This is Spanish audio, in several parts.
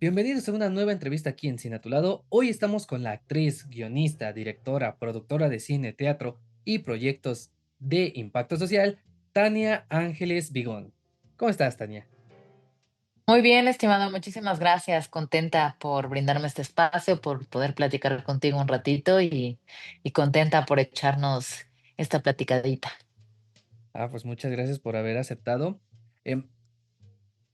Bienvenidos a una nueva entrevista aquí en Cine a tu lado. Hoy estamos con la actriz, guionista, directora, productora de cine, teatro y proyectos de impacto social, Tania Ángeles Vigón. ¿Cómo estás, Tania? Muy bien, estimado, muchísimas gracias. Contenta por brindarme este espacio, por poder platicar contigo un ratito y contenta por echarnos esta platicadita. Pues muchas gracias por haber aceptado. Em,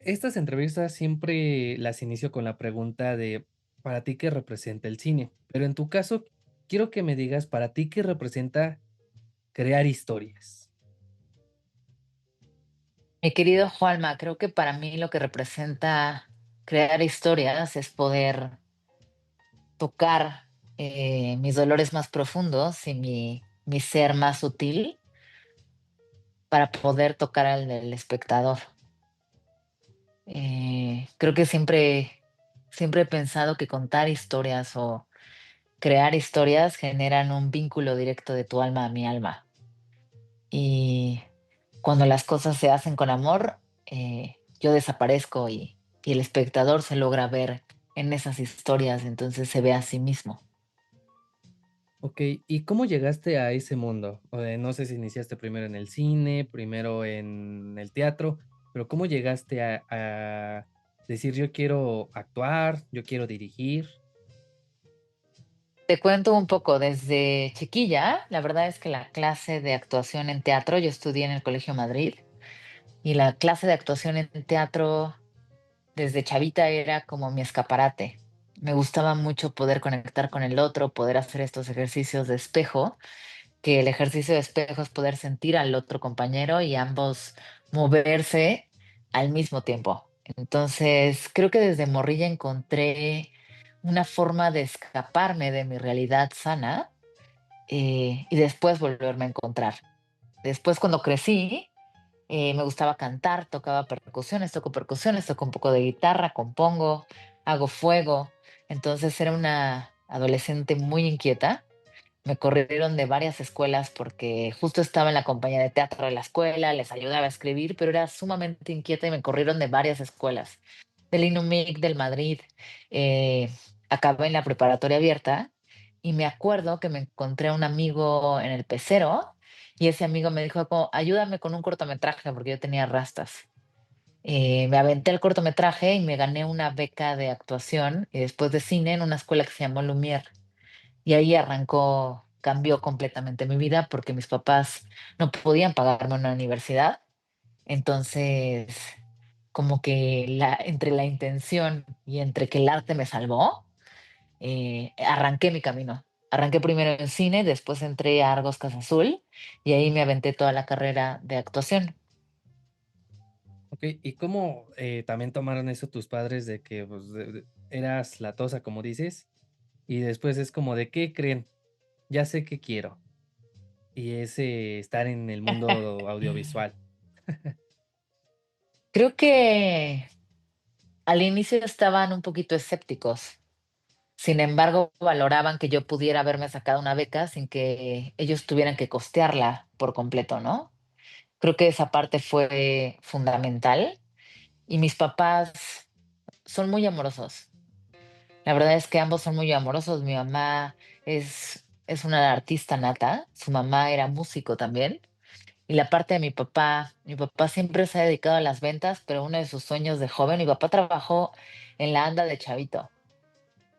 Estas entrevistas siempre las inicio con la pregunta de, ¿para ti qué representa el cine? Pero en tu caso, quiero que me digas, ¿para ti qué representa crear historias? Mi querido Juanma, creo que para mí lo que representa crear historias es poder tocar mis dolores más profundos y mi ser más sutil para poder tocar al del espectador. Creo que siempre he pensado que contar historias o crear historias generan un vínculo directo de tu alma a mi alma. Y cuando las cosas se hacen con amor, yo desaparezco y el espectador se logra ver en esas historias, entonces se ve a sí mismo. Okey, ¿y cómo llegaste a ese mundo? No sé si iniciaste primero en el cine, primero en el teatro, pero, ¿cómo llegaste a decir: "Yo quiero actuar, yo quiero dirigir"? Te cuento un poco, desde chiquilla, la verdad es que la clase de actuación en teatro, yo estudié en el Colegio Madrid, y la clase de actuación en teatro desde chavita era como mi escaparate. Me gustaba mucho poder conectar con el otro, poder hacer estos ejercicios de espejo, que el ejercicio de espejo es poder sentir al otro compañero y ambos moverse al mismo tiempo. Entonces, creo que desde morrilla encontré una forma de escaparme de mi realidad sana, y después volverme a encontrar. Después, cuando crecí, me gustaba cantar, tocaba percusiones, toco un poco de guitarra, compongo, hago fuego. Entonces era una adolescente muy inquieta. Me corrieron de varias escuelas porque justo estaba en la compañía de teatro de la escuela, les ayudaba a escribir, pero era sumamente inquieta y me corrieron de varias escuelas. Del INUMIC, del Madrid, eh, acabé en la preparatoria abierta y me acuerdo que me encontré a un amigo en el pecero y ese amigo me dijo como, ayúdame con un cortometraje porque yo tenía rastas. Me aventé el cortometraje y me gané una beca de actuación y después de cine en una escuela que se llamó Lumière. Y ahí cambió completamente mi vida porque mis papás no podían pagarme una universidad. Entonces, como que entre la intención y entre que el arte me salvó, arranqué mi camino. Arranqué primero en cine, después entré a Argos Casa Azul y ahí me aventé toda la carrera de actuación. Okey, ¿y cómo, también tomaron eso tus padres de que, pues, de eras latosa, como dices, y después es como de: "¿Qué creen? Ya sé qué quiero", y es, estar en el mundo audiovisual? Creo que al inicio estaban un poquito escépticos. Sin embargo, valoraban que yo pudiera haberme sacado una beca sin que ellos tuvieran que costearla por completo, ¿no? Creo que esa parte fue fundamental y mis papás son muy amorosos. La verdad es que ambos son muy amorosos. Mi mamá es una artista nata, su mamá era músico también. Y la parte de mi papá siempre se ha dedicado a las ventas, pero uno de sus sueños de joven, mi papá trabajó en la ANDA de chavito.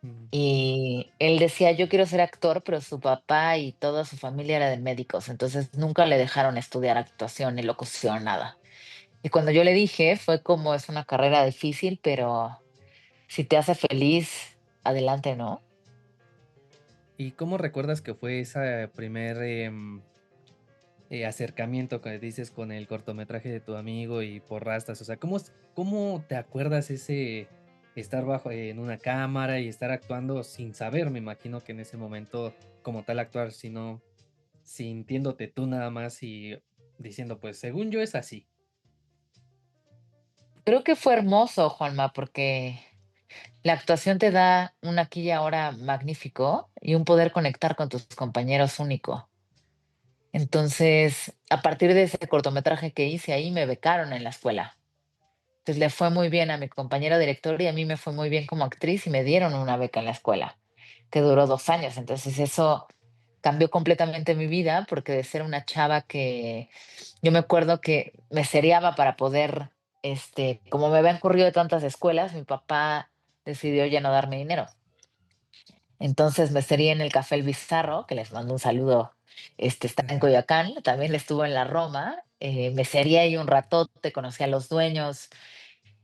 Mm. Y él decía, yo quiero ser actor, pero su papá y toda su familia era de médicos, entonces nunca le dejaron estudiar actuación ni locución, nada. Y cuando yo le dije, fue como es una carrera difícil, pero si te hace feliz, adelante, ¿no? ¿Y cómo recuerdas que fue esa primer, acercamiento que dices con el cortometraje de tu amigo y por rastas? O sea, ¿cómo te acuerdas ese estar bajo en una cámara y estar actuando sin saber? Me imagino que en ese momento, como tal actuar, sino sintiéndote tú nada más y diciendo: "Pues, según yo es así". Creo que fue hermoso, Juanma, porque la actuación te da un aquí y ahora magnífico y un poder conectar con tus compañeros único. Entonces, a partir de ese cortometraje que hice ahí, me becaron en la escuela. Entonces le fue muy bien a mi compañero director y a mí me fue muy bien como actriz y me dieron una beca en la escuela, que duró 2 años. Entonces eso cambió completamente mi vida porque de ser una chava que yo me acuerdo que me seriaba para poder, como me habían corrido de tantas escuelas, mi papá decidió ya no darme dinero. Entonces me sería en el Café El Bizarro, que les mando un saludo, está en Ajá. Coyoacán, también estuvo en la Roma, me sería ahí un ratote, conocí a los dueños,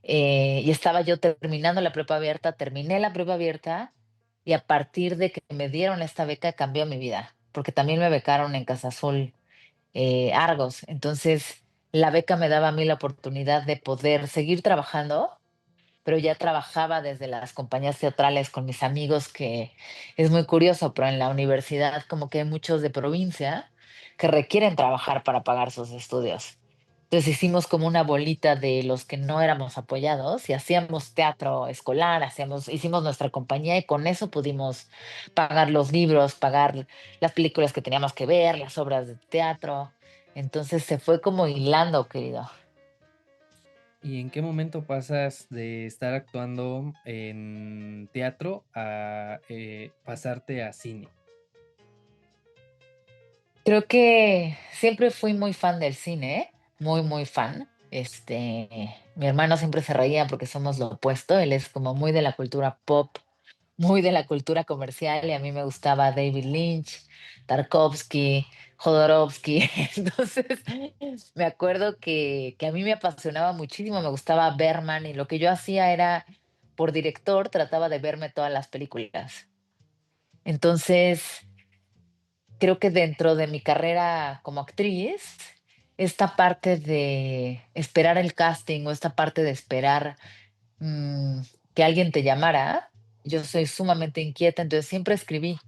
y estaba yo terminando la prepa abierta, terminé la prepa abierta y a partir de que me dieron esta beca cambió mi vida, porque también me becaron en Casa Azul, Argos. Entonces, la beca me daba a mí la oportunidad de poder seguir trabajando, pero ya trabajaba desde las compañías teatrales con mis amigos, que es muy curioso, pero en la universidad como que hay muchos de provincia que requieren trabajar para pagar sus estudios. Entonces hicimos como una bolita de los que no éramos apoyados y hacíamos teatro escolar, hicimos nuestra compañía y con eso pudimos pagar los libros, pagar las películas que teníamos que ver, las obras de teatro. Entonces se fue como hilando, querido. ¿Y en qué momento pasas de estar actuando en teatro a, pasarte a cine? Creo que siempre fui muy fan del cine, muy, muy fan. Mi hermano siempre se reía porque somos lo opuesto. Él es como muy de la cultura pop, muy de la cultura comercial y a mí me gustaba David Lynch, Tarkovsky, Jodorowsky. Entonces, me acuerdo que a mí me apasionaba muchísimo, me gustaba Berman y lo que yo hacía era, por director, trataba de verme todas las películas. Entonces, creo que dentro de mi carrera como actriz, esta parte de esperar el casting o esta parte de esperar mm, que alguien te llamara, yo soy sumamente inquieta, entonces siempre escribí,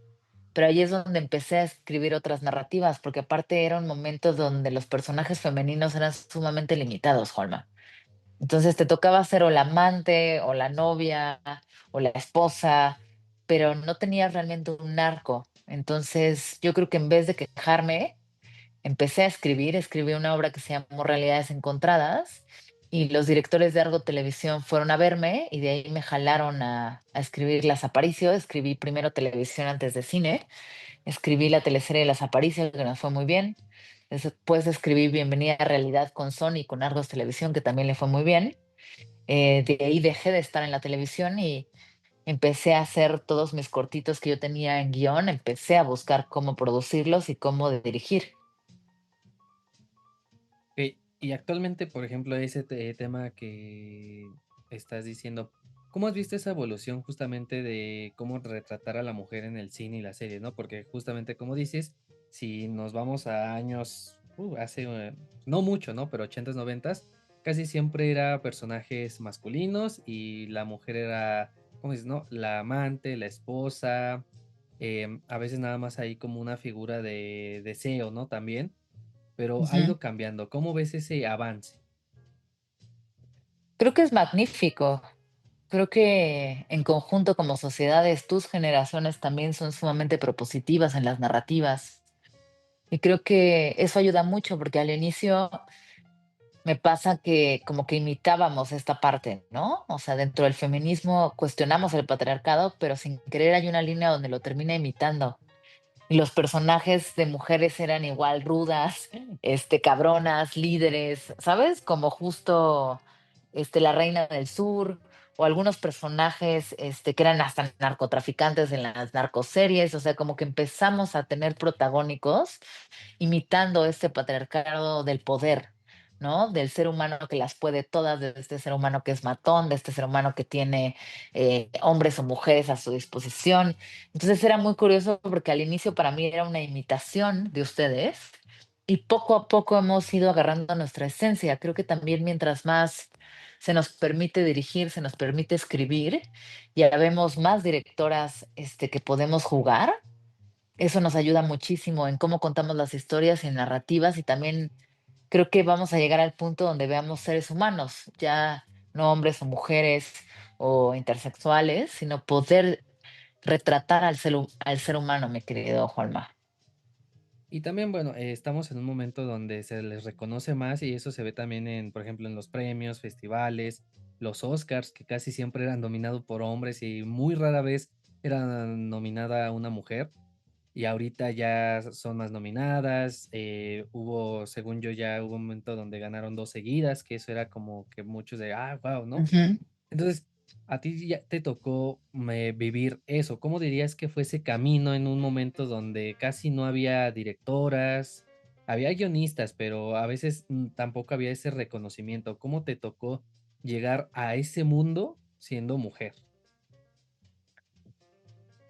pero ahí es donde empecé a escribir otras narrativas, porque aparte era un momento donde los personajes femeninos eran sumamente limitados, Holma. Entonces te tocaba ser o la amante, o la novia, o la esposa, pero no tenías realmente un arco. Entonces yo creo que en vez de quejarme, empecé a escribir, escribí una obra que se llamó Realidades Encontradas y los directores de Argo Televisión fueron a verme y de ahí me jalaron a escribir Las Aparicio. Escribí primero televisión antes de cine, escribí la teleserie Las Aparicio, que nos fue muy bien. Después escribí Bienvenida a Realidad con Sony, con Argos Televisión, que también le fue muy bien. De ahí dejé de estar en la televisión y empecé a hacer todos mis cortitos que yo tenía en guión, empecé a buscar cómo producirlos y cómo dirigir. Y actualmente, por ejemplo, ese tema que estás diciendo, ¿cómo has visto esa evolución justamente de cómo retratar a la mujer en el cine y la serie, ¿no? Porque justamente como dices, si nos vamos a años, hace no mucho, ¿no? Pero 80s, 90s, casi siempre era personajes masculinos y la mujer era, ¿cómo dices, no? La amante, la esposa, a veces nada más ahí como una figura de deseo, ¿no? También, pero ha Ujú. ido cambiando. ¿Cómo ves ese avance? Creo que es magnífico. Creo que en conjunto como sociedades, tus generaciones también son sumamente propositivas en las narrativas. Y creo que eso ayuda mucho porque al inicio me pasa que como que imitábamos esta parte, ¿no? O sea, dentro del feminismo cuestionamos el patriarcado, pero sin querer hay una línea donde lo termina imitando. Y los personajes de mujeres eran igual rudas, cabronas, líderes, ¿sabes? Como justo la Reina del Sur, o algunos personajes que eran hasta narcotraficantes en las narcoseries, o sea, como que empezamos a tener protagónicos imitando este patriarcado del poder, ¿no? Del ser humano que las puede todas, de este ser humano que es matón, de este ser humano que tiene hombres o mujeres a su disposición. Entonces era muy curioso porque al inicio para mí era una imitación de ustedes y poco a poco hemos ido agarrando nuestra esencia. Creo que también mientras más se nos permite dirigir, se nos permite escribir, ya vemos más directoras que podemos jugar. Eso nos ayuda muchísimo en cómo contamos las historias y en narrativas y también creo que vamos a llegar al punto donde veamos seres humanos, ya no hombres o mujeres o intersexuales, sino poder retratar al ser humano, mi querido Juanma. Y también, bueno, estamos en un momento donde se les reconoce más y eso se ve también en, por ejemplo, en los premios, festivales, los Oscars, que casi siempre eran dominados por hombres y muy rara vez era nominada una mujer. Y ahorita ya son más nominadas. Hubo, según yo, ya hubo un momento donde ganaron 2 seguidas, que eso era como que muchos de, guau, ¿no? Ujú. Entonces, a ti ya te tocó, vivir eso. ¿Cómo dirías que fue ese camino en un momento donde casi no había directoras? Había guionistas, pero a veces, tampoco había ese reconocimiento. ¿Cómo te tocó llegar a ese mundo siendo mujer?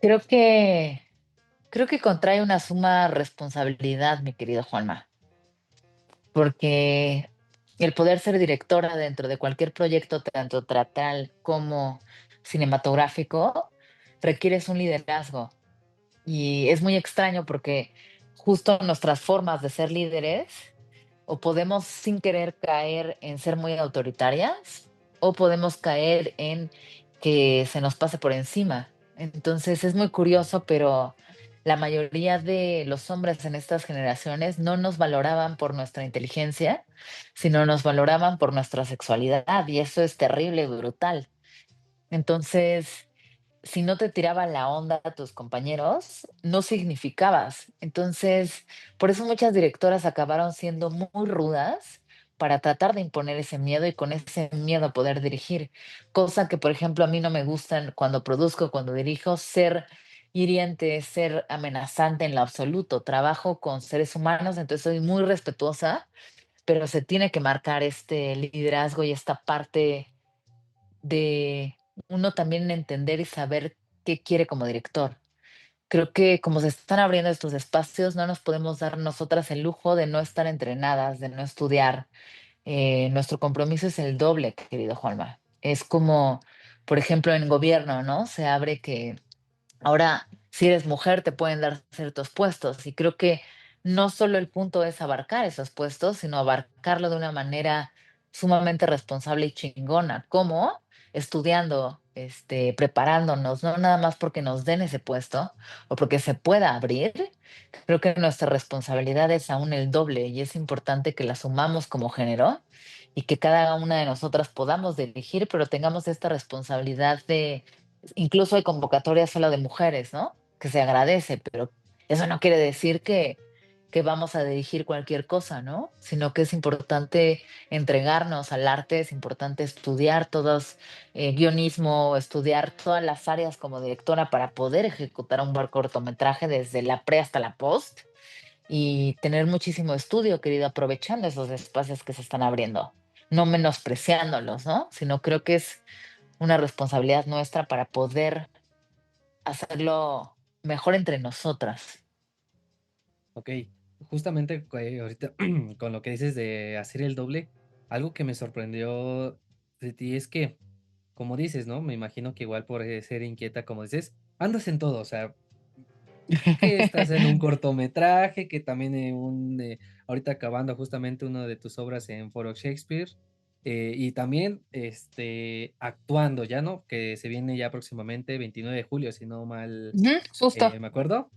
Creo que creo que contrae una suma responsabilidad, mi querido Juanma, porque el poder ser directora dentro de cualquier proyecto, tanto teatral como cinematográfico, requieres un liderazgo. Y es muy extraño porque justo nuestras formas de ser líderes, o podemos sin querer caer en ser muy autoritarias, o podemos caer en que se nos pase por encima. Entonces es muy curioso, pero la mayoría de los hombres en estas generaciones no nos valoraban por nuestra inteligencia, sino nos valoraban por nuestra sexualidad, y eso es terrible y brutal. Entonces, si no te tiraba la onda a tus compañeros, no significabas. Entonces, por eso muchas directoras acabaron siendo muy rudas para tratar de imponer ese miedo y con ese miedo poder dirigir. Cosa que, por ejemplo, a mí no me gustan cuando produzco, cuando dirijo, ser hiriente, ser amenazante en lo absoluto. Trabajo con seres humanos, entonces soy muy respetuosa, pero se tiene que marcar este liderazgo y esta parte de uno también entender y saber qué quiere como director. Creo que como se están abriendo estos espacios, no nos podemos dar nosotras el lujo de no estar entrenadas, de no estudiar. Nuestro compromiso es el doble, querido Juanma. Es como, por ejemplo, en gobierno, ¿no? Se abre que ahora, si eres mujer, te pueden dar ciertos puestos y creo que no solo el punto es abarcar esos puestos, sino abarcarlo de una manera sumamente responsable y chingona, como estudiando, preparándonos, no nada más porque nos den ese puesto o porque se pueda abrir. Creo que nuestra responsabilidad es aún el doble y es importante que la sumamos como género y que cada una de nosotras podamos dirigir, pero tengamos esta responsabilidad de. Incluso hay convocatorias solo de mujeres, ¿no? Que se agradece, pero eso no quiere decir que vamos a dirigir cualquier cosa, ¿no? Sino que es importante entregarnos al arte, es importante estudiar todos, guionismo, estudiar todas las áreas como directora para poder ejecutar un buen cortometraje desde la pre hasta la post y tener muchísimo estudio, querido, aprovechando esos espacios que se están abriendo, no menospreciándolos, ¿no? Sino creo que es una responsabilidad nuestra para poder hacerlo mejor entre nosotras. Okey, justamente, ahorita con lo que dices de hacer el doble, algo que me sorprendió de ti es que, como dices, ¿no? Me imagino que igual por, ser inquieta, como dices, andas en todo, o sea, que estás en un cortometraje, que también en ahorita acabando justamente una de tus obras en Foro Shakespeare, y también, actuando ya, ¿no? Que se viene ya próximamente, 29 de julio, si no mal, Ujú, justo. me acuerdo.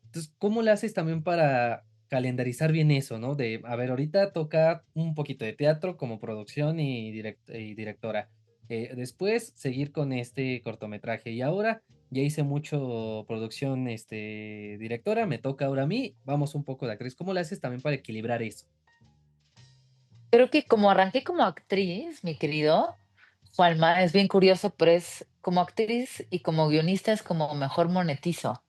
Entonces, ¿cómo le haces también para calendarizar bien eso, no? De, a ver, ahorita toca un poquito de teatro como producción y directora. Después seguir con este cortometraje. Y ahora ya hice mucho producción, directora, me toca ahora a mí, vamos un poco de actriz. ¿Cómo le haces también para equilibrar eso? Creo que como arranqué como actriz, mi querido Juanma, es bien curioso, pero es como actriz y como guionista es como mejor monetizo.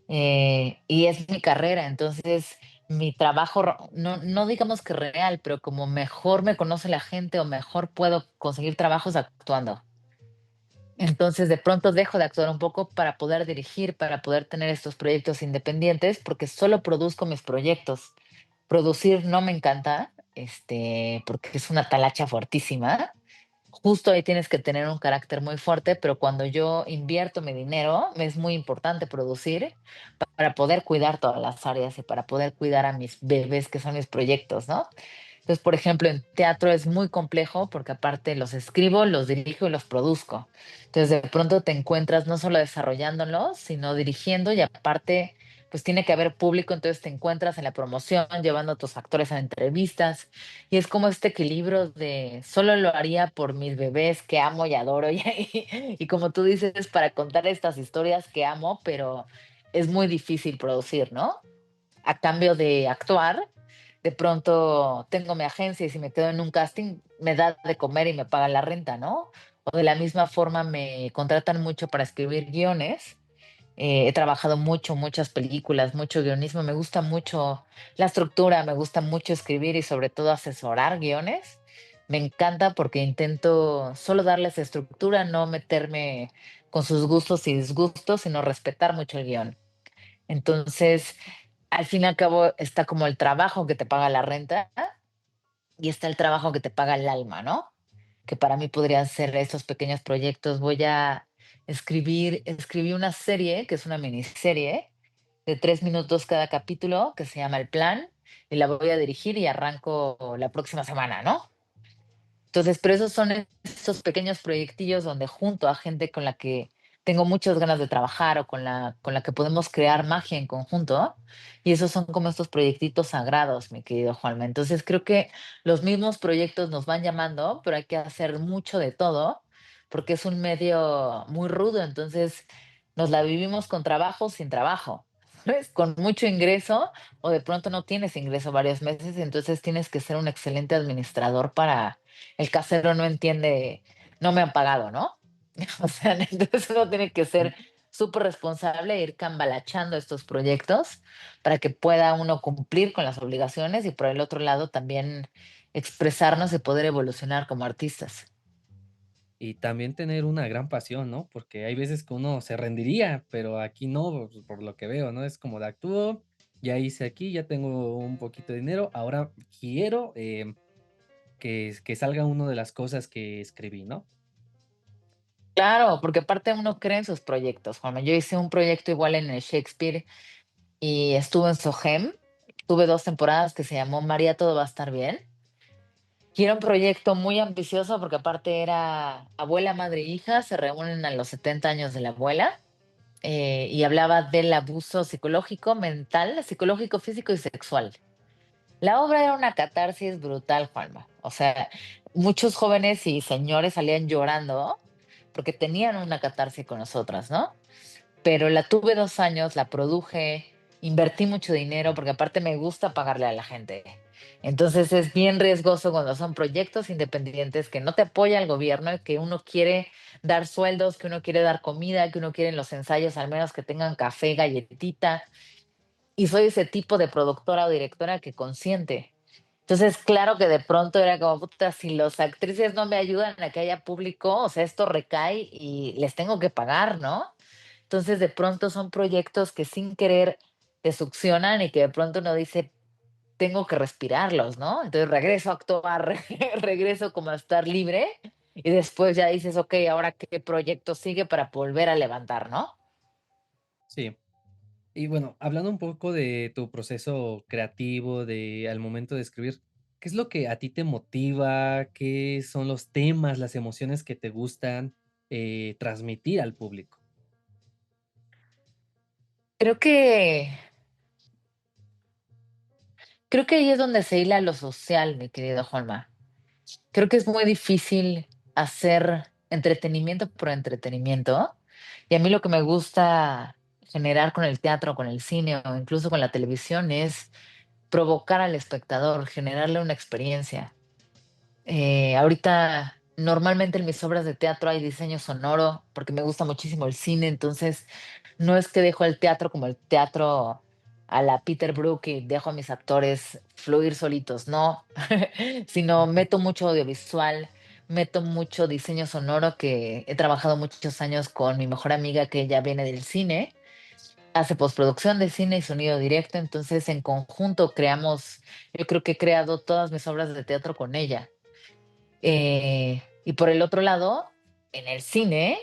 Y es mi carrera, entonces mi trabajo, no digamos que real, pero como mejor me conoce la gente o mejor puedo conseguir trabajos actuando. Entonces, de pronto dejo de actuar un poco para poder dirigir, para poder tener estos proyectos independientes, porque solo produzco mis proyectos. Producir no me encanta, porque es una talacha fortísima. Justo ahí tienes que tener un carácter muy fuerte, pero cuando yo invierto mi dinero, me es muy importante producir para poder cuidar todas las áreas y para poder cuidar a mis bebés, que son mis proyectos, ¿no? Entonces, por ejemplo, en teatro es muy complejo porque aparte los escribo, los dirijo y los produzco. Entonces, de pronto te encuentras no solo desarrollándolos, sino dirigiendo y aparte pues tiene que haber público, entonces te encuentras en la promoción llevando a tus actores a entrevistas y es como este equilibrio de solo lo haría por mis bebés que amo y adoro y como tú dices, para contar estas historias que amo, pero es muy difícil producir, ¿no? A cambio de actuar, de pronto tengo mi agencia y si me quedo en un casting, me da de comer y me pagan la renta, ¿no? O de la misma forma me contratan mucho para escribir guiones. He trabajado mucho, muchas películas, mucho guionismo. Me gusta mucho la estructura, me gusta mucho escribir y sobre todo asesorar guiones. Me encanta porque intento solo darles estructura, no meterme con sus gustos y disgustos, sino respetar mucho el guión. Entonces, al fin y al cabo está como el trabajo que te paga la renta y está el trabajo que te paga el alma, ¿no? Que para mí podrían ser estos pequeños proyectos. Voy a escribí una serie, que es una miniserie de 3 minutos cada capítulo, que se llama El Plan, y la voy a dirigir y arranco la próxima semana, ¿no? Entonces, pero esos son esos pequeños proyectillos donde junto a gente con la que tengo muchas ganas de trabajar o con la que podemos crear magia en conjunto. Y esos son como estos proyectitos sagrados, mi querido Juanma. Entonces, creo que los mismos proyectos nos van llamando, pero hay que hacer mucho de todo porque es un medio muy rudo. Entonces, nos la vivimos con trabajo, sin trabajo, ¿sabes? Con mucho ingreso o de pronto no tienes ingreso varios meses, entonces tienes que ser un excelente administrador para el casero no entiende, no me han pagado, ¿no? O sea, entonces uno tiene que ser súper responsable e ir cambalachando estos proyectos para que pueda uno cumplir con las obligaciones y por el otro lado también expresarnos y poder evolucionar como artistas. Y también tener una gran pasión, ¿no? Porque hay veces que uno se rendiría, pero aquí no, por lo que veo, ¿no? Es como de actúo, ya hice aquí, ya tengo un poquito de dinero, ahora quiero que salga una de las cosas que escribí, ¿no? Claro, porque aparte uno cree en sus proyectos. Bueno, yo hice un proyecto igual en el Shakespeare y estuve en Sogem. Tuve 2 temporadas que se llamó María, todo va a estar bien. Y era un proyecto muy ambicioso porque aparte era abuela, madre e hija, se reúnen a los 70 años de la abuela y hablaba del abuso psicológico, mental, psicológico, físico y sexual. La obra era una catarsis brutal, Juanma. O sea, muchos jóvenes y señores salían llorando porque tenían una catarsis con nosotras, ¿no? Pero la tuve 2 años, la produje, invertí mucho dinero porque aparte me gusta pagarle a la gente. Entonces es bien riesgoso cuando son proyectos independientes que no te apoya el gobierno y que uno quiere dar sueldos, que uno quiere dar comida, que uno quiere en los ensayos al menos que tengan café, galletita. Y soy ese tipo de productora o directora que consiente. Entonces, claro que de pronto era como, puta, si los actrices no me ayudan a que haya público, o sea, esto recae y les tengo que pagar, ¿no? Entonces, de pronto son proyectos que sin querer te succionan y que de pronto uno dice, tengo que respirarlos, ¿no? Entonces regreso a actuar, regreso como a estar libre y después ya dices, ok, ahora qué proyecto sigue para volver a levantar, ¿no? Sí. Y bueno, hablando un poco de tu proceso creativo, al momento de escribir, ¿qué es lo que a ti te motiva? ¿Qué son los temas, las emociones que te gustan transmitir al público? Creo que, creo que ahí es donde se hila lo social, mi querido Juanma. Creo que es muy difícil hacer entretenimiento por entretenimiento. Y a mí lo que me gusta generar con el teatro, con el cine o incluso con la televisión es provocar al espectador, generarle una experiencia. Ahorita, normalmente en mis obras de teatro hay diseño sonoro porque me gusta muchísimo el cine, entonces no es que dejo el teatro como el teatro a la Peter Brook y dejo a mis actores fluir solitos, no, sino meto mucho audiovisual, meto mucho diseño sonoro que he trabajado muchos años con mi mejor amiga que ella viene del cine, hace postproducción de cine y sonido directo, entonces en conjunto creamos, yo creo que he creado todas mis obras de teatro con ella. Y por el otro lado, en el cine,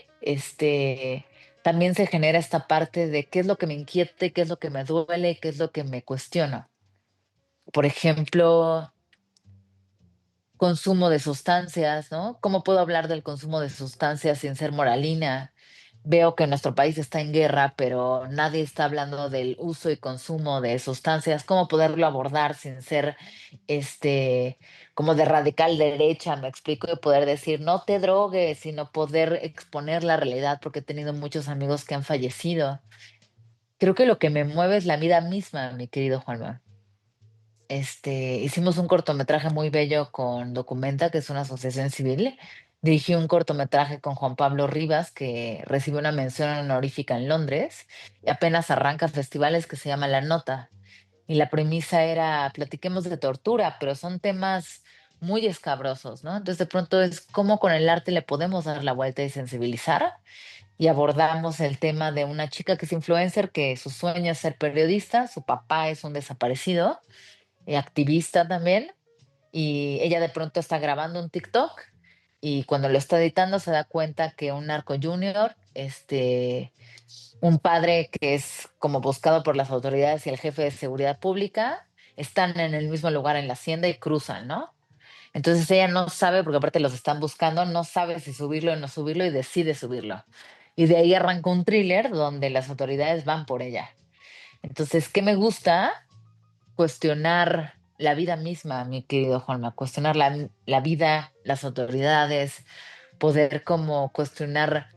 también se genera esta parte de qué es lo que me inquiete, qué es lo que me duele, qué es lo que me cuestiona. Por ejemplo, consumo de sustancias, ¿no? ¿Cómo puedo hablar del consumo de sustancias sin ser moralina? veo que nuestro país está en guerra, pero nadie está hablando del uso y consumo de sustancias, cómo poderlo abordar sin ser este como de radical derecha, me explico, de poder decir no te drogues, sino poder exponer la realidad, porque he tenido muchos amigos que han fallecido. Creo que lo que me mueve es la vida misma, mi querido Juanma. Hicimos un cortometraje muy bello con Documenta, que es una asociación civil. Dirigí un cortometraje con Juan Pablo Rivas, que recibió una mención honorífica en Londres, y apenas arranca festivales que se llama La Nota. Y la premisa era, platiquemos de tortura, pero son temas muy escabrosos, ¿no? Entonces de pronto es cómo con el arte le podemos dar la vuelta y sensibilizar. Y abordamos el tema de una chica que es influencer, que su sueño es ser periodista, su papá es un desaparecido activista también, y ella de pronto está grabando un TikTok y cuando lo está editando se da cuenta que un narco junior, un padre que es como buscado por las autoridades y el jefe de seguridad pública, están en el mismo lugar en la hacienda y cruzan, ¿no? Entonces ella no sabe, porque aparte los están buscando, no sabe si subirlo o no subirlo y decide subirlo. Y de ahí arranca un thriller donde las autoridades van por ella. Entonces, ¿qué me gusta? Cuestionar la vida misma, mi querido Juanma, cuestionar la vida, las autoridades, poder como cuestionar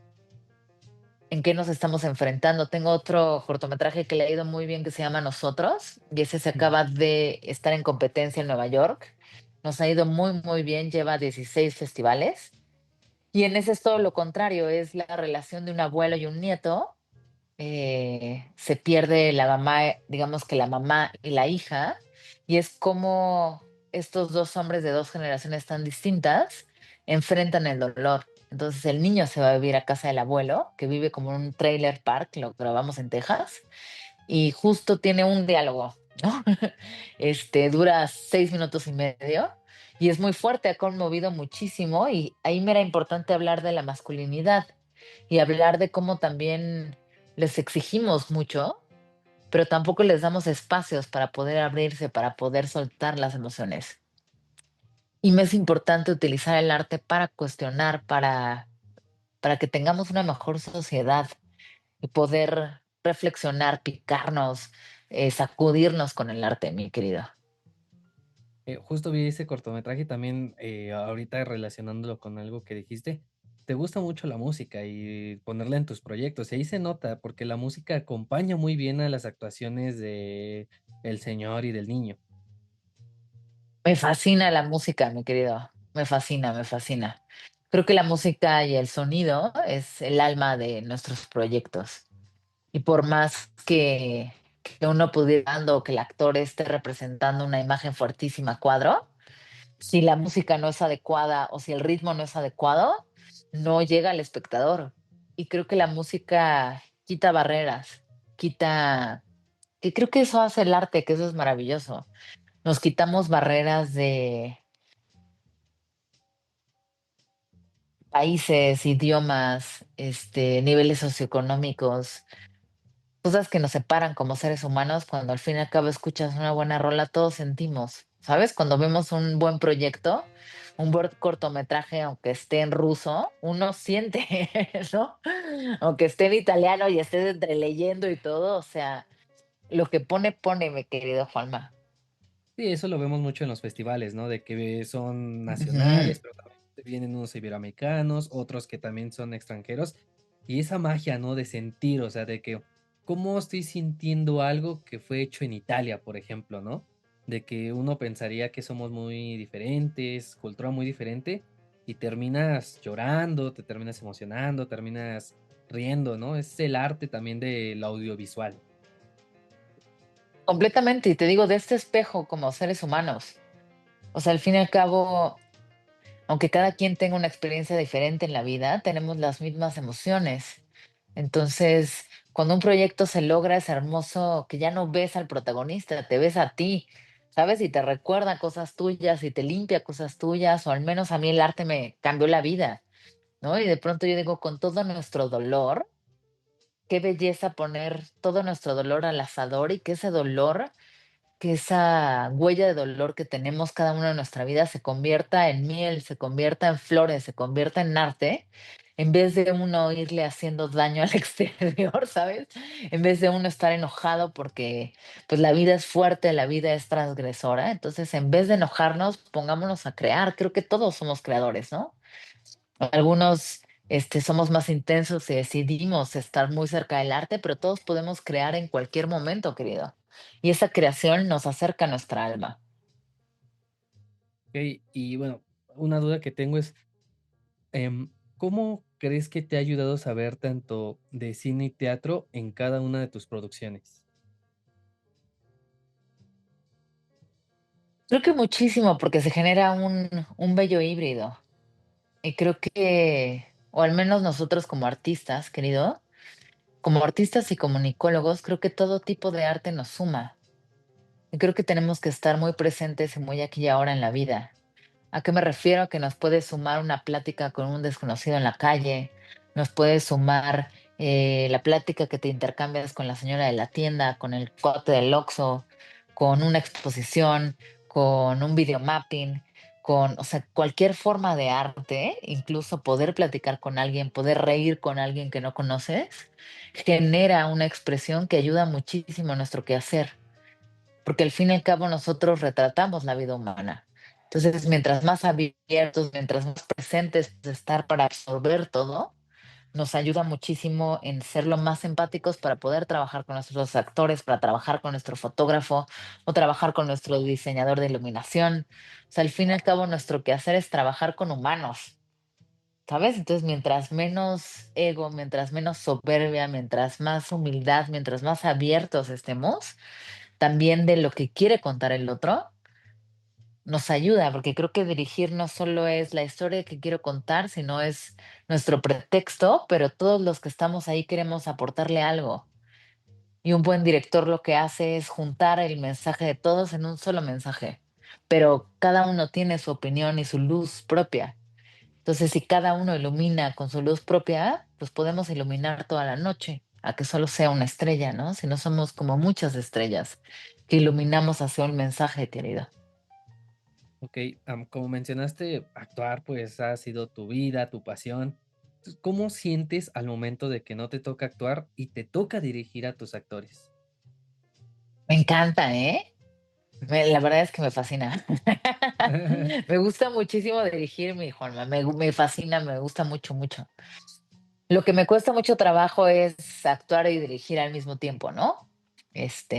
en qué nos estamos enfrentando. Tengo otro cortometraje que le ha ido muy bien que se llama Nosotros, y ese se Mm. acaba de estar en competencia en Nueva York. Nos ha ido muy, muy bien, lleva 16 festivales. Y en ese es todo lo contrario, es la relación de un abuelo y un nieto. Se pierde la mamá, digamos que la mamá y la hija, y es como estos dos hombres de dos generaciones tan distintas enfrentan el dolor. Entonces el niño se va a vivir a casa del abuelo, que vive como en un trailer park, lo grabamos en Texas, y justo tiene un diálogo, ¿no? Dura 6 minutos y medio. Y es muy fuerte, ha conmovido muchísimo y ahí me era importante hablar de la masculinidad y hablar de cómo también les exigimos mucho, pero tampoco les damos espacios para poder abrirse, para poder soltar las emociones. Y me es importante utilizar el arte para cuestionar, para que tengamos una mejor sociedad y poder reflexionar, picarnos, sacudirnos con el arte, mi querido. Justo vi ese cortometraje y también ahorita relacionándolo con algo que dijiste, te gusta mucho la música y ponerla en tus proyectos. Y ahí se nota porque la música acompaña muy bien a las actuaciones de el señor y del niño. Me fascina la música, mi querido. Me fascina, me fascina. Creo que la música y el sonido es el alma de nuestros proyectos. Y por más que uno pudiera, o que el actor esté representando una imagen fuertísima a cuadro, si la música no es adecuada o si el ritmo no es adecuado, no llega al espectador. Y creo que la música quita barreras, quita, que creo que eso hace el arte, que eso es maravilloso. Nos quitamos barreras de países, idiomas, niveles socioeconómicos, cosas que nos separan como seres humanos. Cuando al fin y al cabo escuchas una buena rola, todos sentimos, ¿sabes? Cuando vemos un buen proyecto, un buen cortometraje, aunque esté en ruso, uno siente, ¿no? Aunque esté en italiano y estés entre leyendo y todo, o sea, lo que pone, pone, mi querido Juanma. Sí, eso lo vemos mucho en los festivales, ¿no? De que son Ujú. nacionales, pero también vienen unos iberoamericanos, otros que también son extranjeros. Y esa magia, ¿no? De sentir, o sea, de que cómo estoy sintiendo algo que fue hecho en Italia, por ejemplo, ¿no? De que uno pensaría que somos muy diferentes, cultura muy diferente, y terminas llorando, te terminas emocionando, terminas riendo, ¿no? Es el arte también del audiovisual. Completamente, y te digo, de este espejo como seres humanos. O sea, al fin y al cabo, aunque cada quien tenga una experiencia diferente en la vida, tenemos las mismas emociones. Entonces, cuando un proyecto se logra, es hermoso que ya no ves al protagonista, te ves a ti, ¿sabes? Y te recuerda cosas tuyas y te limpia cosas tuyas, o al menos a mí el arte me cambió la vida, ¿no? Y de pronto yo digo, con todo nuestro dolor, qué belleza poner todo nuestro dolor al asador y que ese dolor, que esa huella de dolor que tenemos cada uno en nuestra vida se convierta en miel, se convierta en flores, se convierta en arte en vez de uno irle haciendo daño al exterior, ¿sabes? En vez de uno estar enojado porque pues la vida es fuerte, la vida es transgresora. Entonces, en vez de enojarnos, pongámonos a crear. Creo que todos somos creadores, ¿no? Algunos somos más intensos y decidimos estar muy cerca del arte, pero todos podemos crear en cualquier momento, querido. Y esa creación nos acerca a nuestra alma. Okey, y bueno, una duda que tengo es, ¿cómo crees que te ha ayudado saber tanto de cine y teatro en cada una de tus producciones? Creo que muchísimo, porque se genera un bello híbrido. Y creo que, o al menos nosotros como artistas, querido, como artistas y comunicólogos, creo que todo tipo de arte nos suma. Y creo que tenemos que estar muy presentes y muy aquí y ahora en la vida. ¿A qué me refiero? A que nos puede sumar una plática con un desconocido en la calle, nos puede sumar la plática que te intercambias con la señora de la tienda, con el cuate del Oxxo, con una exposición, con un videomapping, con, o sea, cualquier forma de arte, incluso poder platicar con alguien, poder reír con alguien que no conoces, genera una expresión que ayuda muchísimo a nuestro quehacer, porque al fin y al cabo nosotros retratamos la vida humana. Entonces, mientras más abiertos, mientras más presentes de estar para absorber todo, nos ayuda muchísimo en ser lo más empáticos para poder trabajar con nuestros actores, para trabajar con nuestro fotógrafo o trabajar con nuestro diseñador de iluminación. O sea, al fin y al cabo, nuestro quehacer es trabajar con humanos, ¿sabes? Entonces, mientras menos ego, mientras menos soberbia, mientras más humildad, mientras más abiertos estemos, también de lo que quiere contar el otro, nos ayuda, porque creo que dirigir no solo es la historia que quiero contar, sino es nuestro pretexto, pero todos los que estamos ahí queremos aportarle algo. Y un buen director lo que hace es juntar el mensaje de todos en un solo mensaje, pero cada uno tiene su opinión y su luz propia. Entonces, si cada uno ilumina con su luz propia, pues podemos iluminar toda la noche, a que solo sea una estrella, ¿no? Si no somos como muchas estrellas que iluminamos hacia un mensaje, querido. Okey, como mencionaste, actuar, pues, ha sido tu vida, tu pasión. Entonces, ¿cómo sientes al momento de que no te toca actuar y te toca dirigir a tus actores? Me encanta, ¿eh? La verdad es que me fascina. Me gusta muchísimo dirigir, mi Juanma. Me fascina, me gusta mucho, mucho. Lo que me cuesta mucho trabajo es actuar y dirigir al mismo tiempo, ¿no?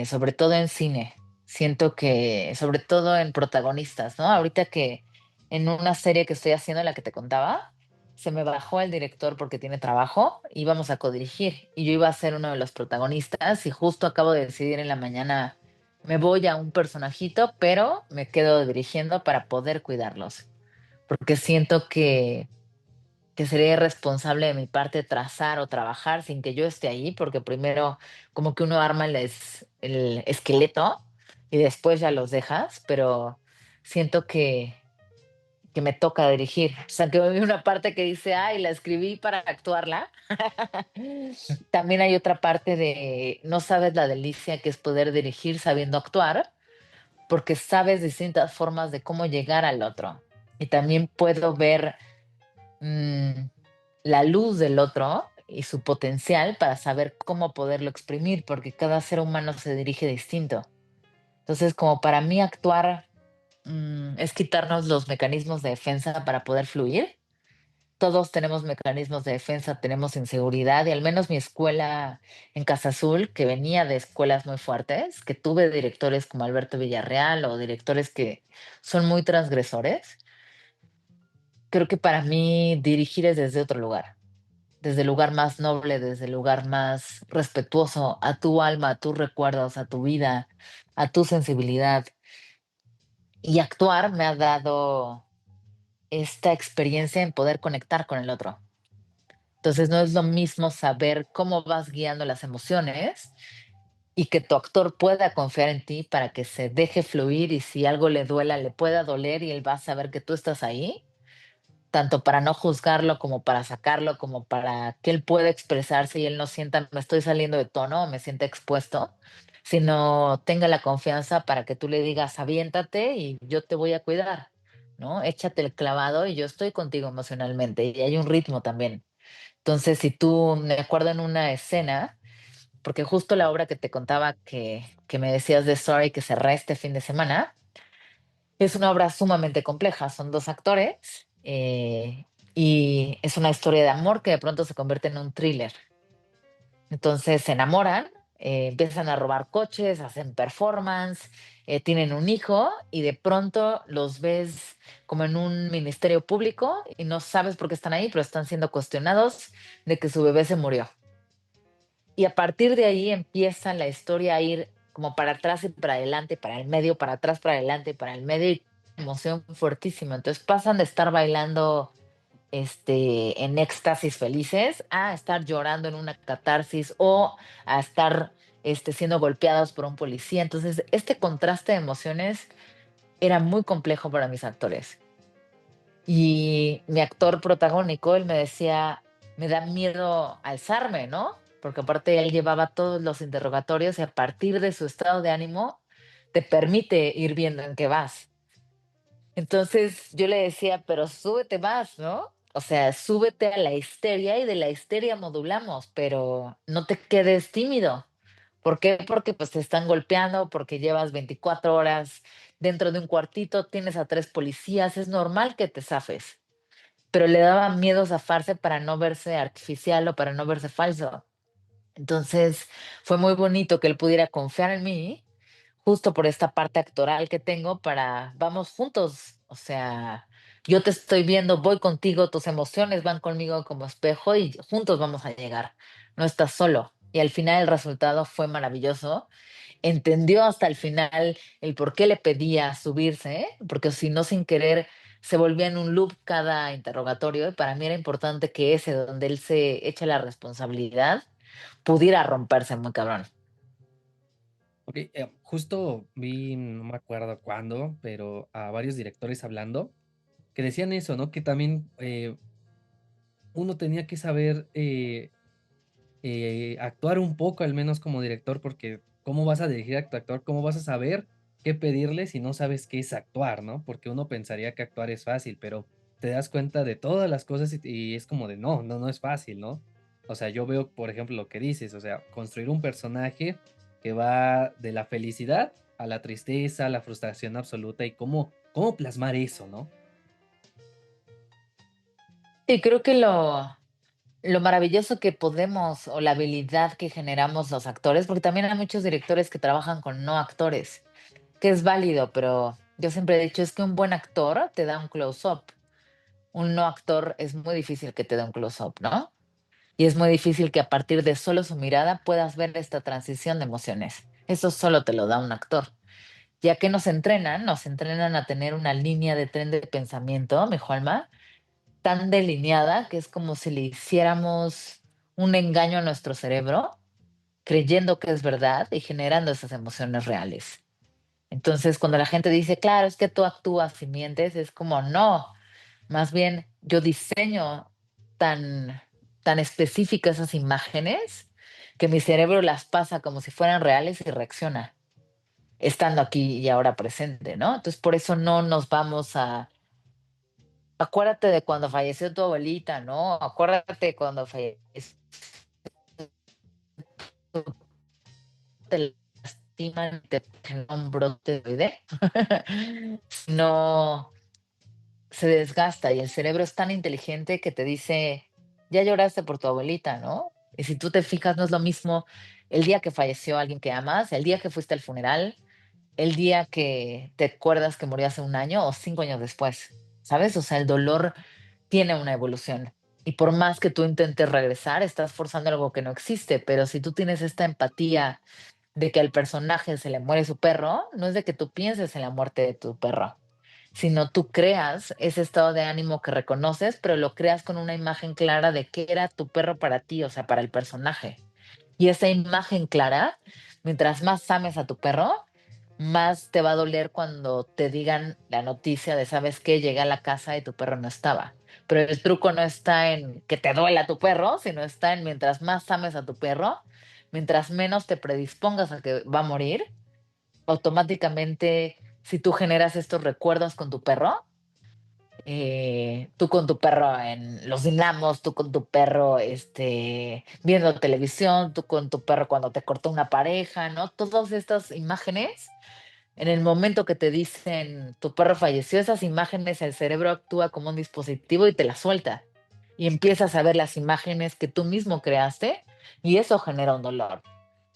Sobre todo en cine. Siento que, sobre todo en protagonistas, ¿no? Ahorita que en una serie que estoy haciendo, la que te contaba, se me bajó el director porque tiene trabajo, íbamos a codirigir y yo iba a ser uno de los protagonistas y justo acabo de decidir en la mañana, me voy a un personajito, pero me quedo dirigiendo para poder cuidarlos, porque siento que sería irresponsable de mi parte trazar o trabajar sin que yo esté ahí, porque primero como que uno arma el esqueleto y después ya los dejas, pero siento que me toca dirigir. O sea, que hay una parte que dice, ay, la escribí para actuarla. También hay otra parte de, no sabes la delicia que es poder dirigir sabiendo actuar, porque sabes distintas formas de cómo llegar al otro. Y también puedo ver mm, la luz del otro y su potencial para saber cómo poderlo exprimir, porque cada ser humano se dirige distinto. Entonces, como para mí actuar es quitarnos los mecanismos de defensa para poder fluir. Todos tenemos mecanismos de defensa, tenemos inseguridad y al menos mi escuela en Casa Azul, que venía de escuelas muy fuertes, que tuve directores como Alberto Villarreal o directores que son muy transgresores, creo que para mí dirigir es desde otro lugar, desde el lugar más noble, desde el lugar más respetuoso a tu alma, a tus recuerdos, a tu vida, a tu sensibilidad. Y actuar me ha dado esta experiencia en poder conectar con el otro. Entonces no es lo mismo saber cómo vas guiando las emociones y que tu actor pueda confiar en ti para que se deje fluir y si algo le duela, le pueda doler y él va a saber que tú estás ahí, tanto para no juzgarlo como para sacarlo, como para que él pueda expresarse y él no sienta me estoy saliendo de tono o me sienta expuesto, sino tenga la confianza para que tú le digas aviéntate y yo te voy a cuidar, ¿no? Échate el clavado y yo estoy contigo emocionalmente y hay un ritmo también. Entonces, si tú, me acuerdo en una escena, porque justo la obra que te contaba que me decías de Sorry que cerré este fin de semana, es una obra sumamente compleja. Son dos actores y es una historia de amor que de pronto se convierte en un thriller. Entonces se enamoran, empiezan a robar coches, hacen performance, tienen un hijo y de pronto los ves como en un ministerio público y no sabes por qué están ahí, pero están siendo cuestionados de que su bebé se murió. Y a partir de ahí empieza la historia a ir como para atrás y para adelante, para el medio, para atrás, para adelante, para el medio, y emoción fuertísima. Entonces pasan de estar bailando en éxtasis felices a estar llorando en una catarsis o a estar siendo golpeados por un policía. Entonces, este contraste de emociones era muy complejo para mis actores. Y mi actor protagónico, él me decía, me da miedo alzarme, ¿no? Porque aparte él llevaba todos los interrogatorios y a partir de su estado de ánimo te permite ir viendo en qué vas. Entonces yo le decía, pero súbete más, ¿no? O sea, súbete a la histeria y de la histeria modulamos, pero no te quedes tímido. ¿Por qué? Porque pues te están golpeando, porque llevas 24 horas dentro de un cuartito, tienes a tres policías, es normal que te zafes, pero le daba miedo zafarse para no verse artificial o para no verse falso. Entonces fue muy bonito que él pudiera confiar en mí justo por esta parte actoral que tengo para vamos juntos, o sea, yo te estoy viendo, voy contigo, tus emociones van conmigo como espejo y juntos vamos a llegar, no estás solo. Y al final el resultado fue maravilloso. Entendió hasta el final el por qué le pedía subirse, ¿eh? Porque si no, sin querer, se volvía en un loop cada interrogatorio. Y para mí era importante que ese, donde él se echa la responsabilidad, pudiera romperse muy cabrón. Ok, justo vi, no me acuerdo cuándo, pero a varios directores hablando, que decían eso, ¿no? Que también uno tenía que saber actuar un poco, al menos como director, porque ¿cómo vas a dirigir a tu actor? ¿Cómo vas a saber qué pedirle si no sabes qué es actuar, ¿no? Porque uno pensaría que actuar es fácil, pero te das cuenta de todas las cosas y es como de no, no, no es fácil, ¿no? O sea, yo veo, por ejemplo, lo que dices, o sea, construir un personaje que va de la felicidad a la tristeza, a la frustración absoluta y cómo plasmar eso, ¿no? Y creo que lo maravilloso que podemos o la habilidad que generamos los actores, porque también hay muchos directores que trabajan con no actores, que es válido, pero yo siempre he dicho es que un buen actor te da un close-up. Un no actor es muy difícil que te dé un close-up, ¿no? Y es muy difícil que a partir de solo su mirada puedas ver esta transición de emociones. Eso solo te lo da un actor. Ya que nos entrenan a tener una línea de tren de pensamiento, mi Juanma, tan delineada que es como si le hiciéramos un engaño a nuestro cerebro, creyendo que es verdad y generando esas emociones reales. Entonces, cuando la gente dice, claro, es que tú actúas y mientes, es como, no, más bien yo diseño tan, tan específicas esas imágenes que mi cerebro las pasa como si fueran reales y reacciona, estando aquí y ahora presente, ¿no? Entonces, por eso no nos vamos a... Acuérdate de cuando falleció tu abuelita, ¿no? Acuérdate cuando falleció, te lastiman y te da un brote de idea. No se desgasta y el cerebro es tan inteligente que te dice, ya lloraste por tu abuelita, ¿no? Y si tú te fijas, no es lo mismo el día que falleció alguien que amas, el día que fuiste al funeral, el día que te acuerdas que murió hace un año o 5 años después, ¿sabes? O sea, el dolor tiene una evolución. Y por más que tú intentes regresar, estás forzando algo que no existe, pero si tú tienes esta empatía de que al personaje se le muere su perro, no es de que tú pienses en la muerte de tu perro, sino tú creas ese estado de ánimo que reconoces, pero lo creas con una imagen clara de qué era tu perro para ti, o sea, para el personaje. Y esa imagen clara, mientras más ames a tu perro, más te va a doler cuando te digan la noticia de, ¿sabes qué? Llegué a la casa y tu perro no estaba. Pero el truco no está en que te duela tu perro, sino está en mientras más ames a tu perro, mientras menos te predispongas a que va a morir, automáticamente, si tú generas estos recuerdos con tu perro, tú con tu perro en los dinamos, tú con tu perro viendo televisión, tú con tu perro cuando te cortó una pareja, ¿no? Todas estas imágenes, en el momento que te dicen tu perro falleció, esas imágenes, el cerebro actúa como un dispositivo y te las suelta. Y empiezas a ver las imágenes que tú mismo creaste y eso genera un dolor.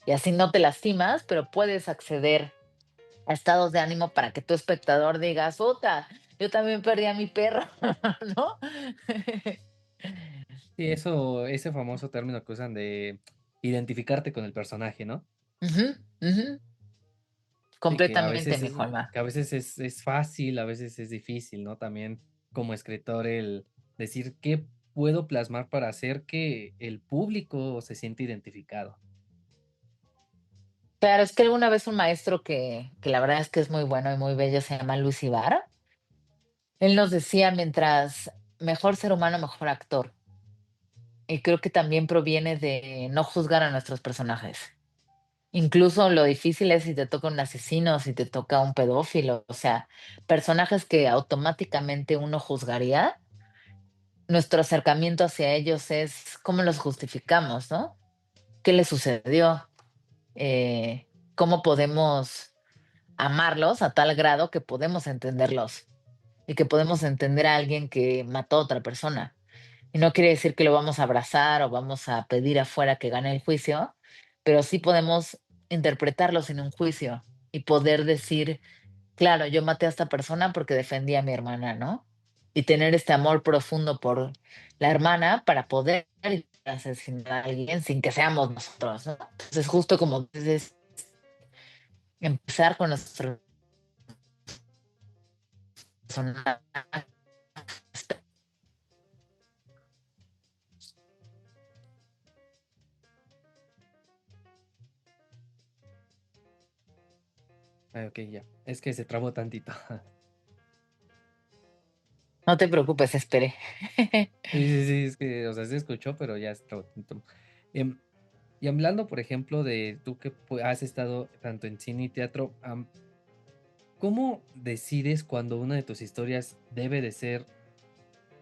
Y así no te lastimas, pero puedes acceder a estados de ánimo para que tu espectador diga, puta, yo también perdí a mi perro, ¿no? Sí, eso, ese famoso término que usan de identificarte con el personaje, ¿no? Ujú, ujú, Sí, que a completamente, veces mi es Juanma. que a veces es fácil, a veces es difícil, ¿no? También como escritor el decir qué puedo plasmar para hacer que el público se sienta identificado. Claro, es que alguna vez un maestro que la verdad es que es muy bueno y muy bello, se llama Luis Ibarra, él nos decía, mientras mejor ser humano, mejor actor. Y creo que también proviene de no juzgar a nuestros personajes. Incluso lo difícil es si te toca un asesino, si te toca un pedófilo, o sea, personajes que automáticamente uno juzgaría, nuestro acercamiento hacia ellos es cómo los justificamos, ¿no? ¿Qué les sucedió? ¿Cómo podemos amarlos a tal grado que podemos entenderlos y que podemos entender a alguien que mató a otra persona? Y no quiere decir que lo vamos a abrazar o vamos a pedir afuera que gane el juicio, pero sí podemos interpretarlo sin un juicio y poder decir, claro, yo maté a esta persona porque defendía a mi hermana, ¿no? Y tener este amor profundo por la hermana para poder asesinar a alguien sin que seamos nosotros, ¿no? Entonces, justo como dices, empezar con nuestro personaje. Ah, okey, ya. Es que se trabó tantito. No te preocupes, esperé. Sí, sí, sí, es que, o sea, se escuchó, pero ya se trabó tantito. Em, y hablando, por ejemplo, de tú que has estado tanto en cine y teatro, ¿cómo decides cuando una de tus historias debe de ser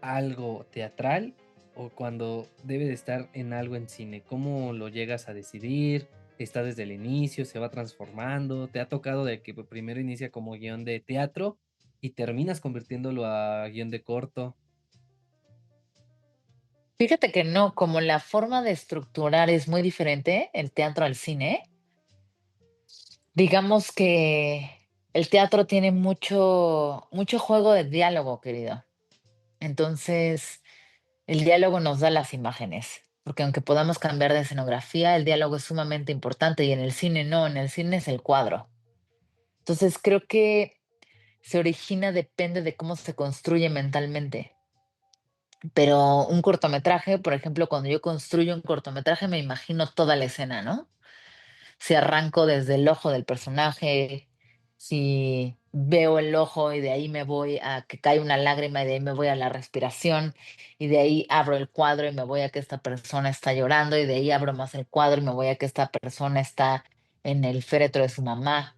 algo teatral o cuando debe de estar en algo en cine? ¿Cómo lo llegas a decidir? ¿Está desde el inicio? ¿Se va transformando? ¿Te ha tocado de que primero inicia como guión de teatro y terminas convirtiéndolo a guión de corto? Fíjate que no, como la forma de estructurar es muy diferente, el teatro al cine, digamos que el teatro tiene mucho juego de diálogo, querido. Entonces, el diálogo nos da las imágenes, porque aunque podamos cambiar de escenografía, el diálogo es sumamente importante y en el cine no, en el cine es el cuadro. Entonces, creo que se origina, depende de cómo se construye mentalmente. Pero un cortometraje, por ejemplo, cuando yo construyo un cortometraje, me imagino toda la escena, ¿no? Si arranco desde el ojo del personaje, si veo el ojo y de ahí me voy a que cae una lágrima y de ahí me voy a la respiración y de ahí abro el cuadro y me voy a que esta persona está llorando y de ahí abro más el cuadro y me voy a que esta persona está en el féretro de su mamá,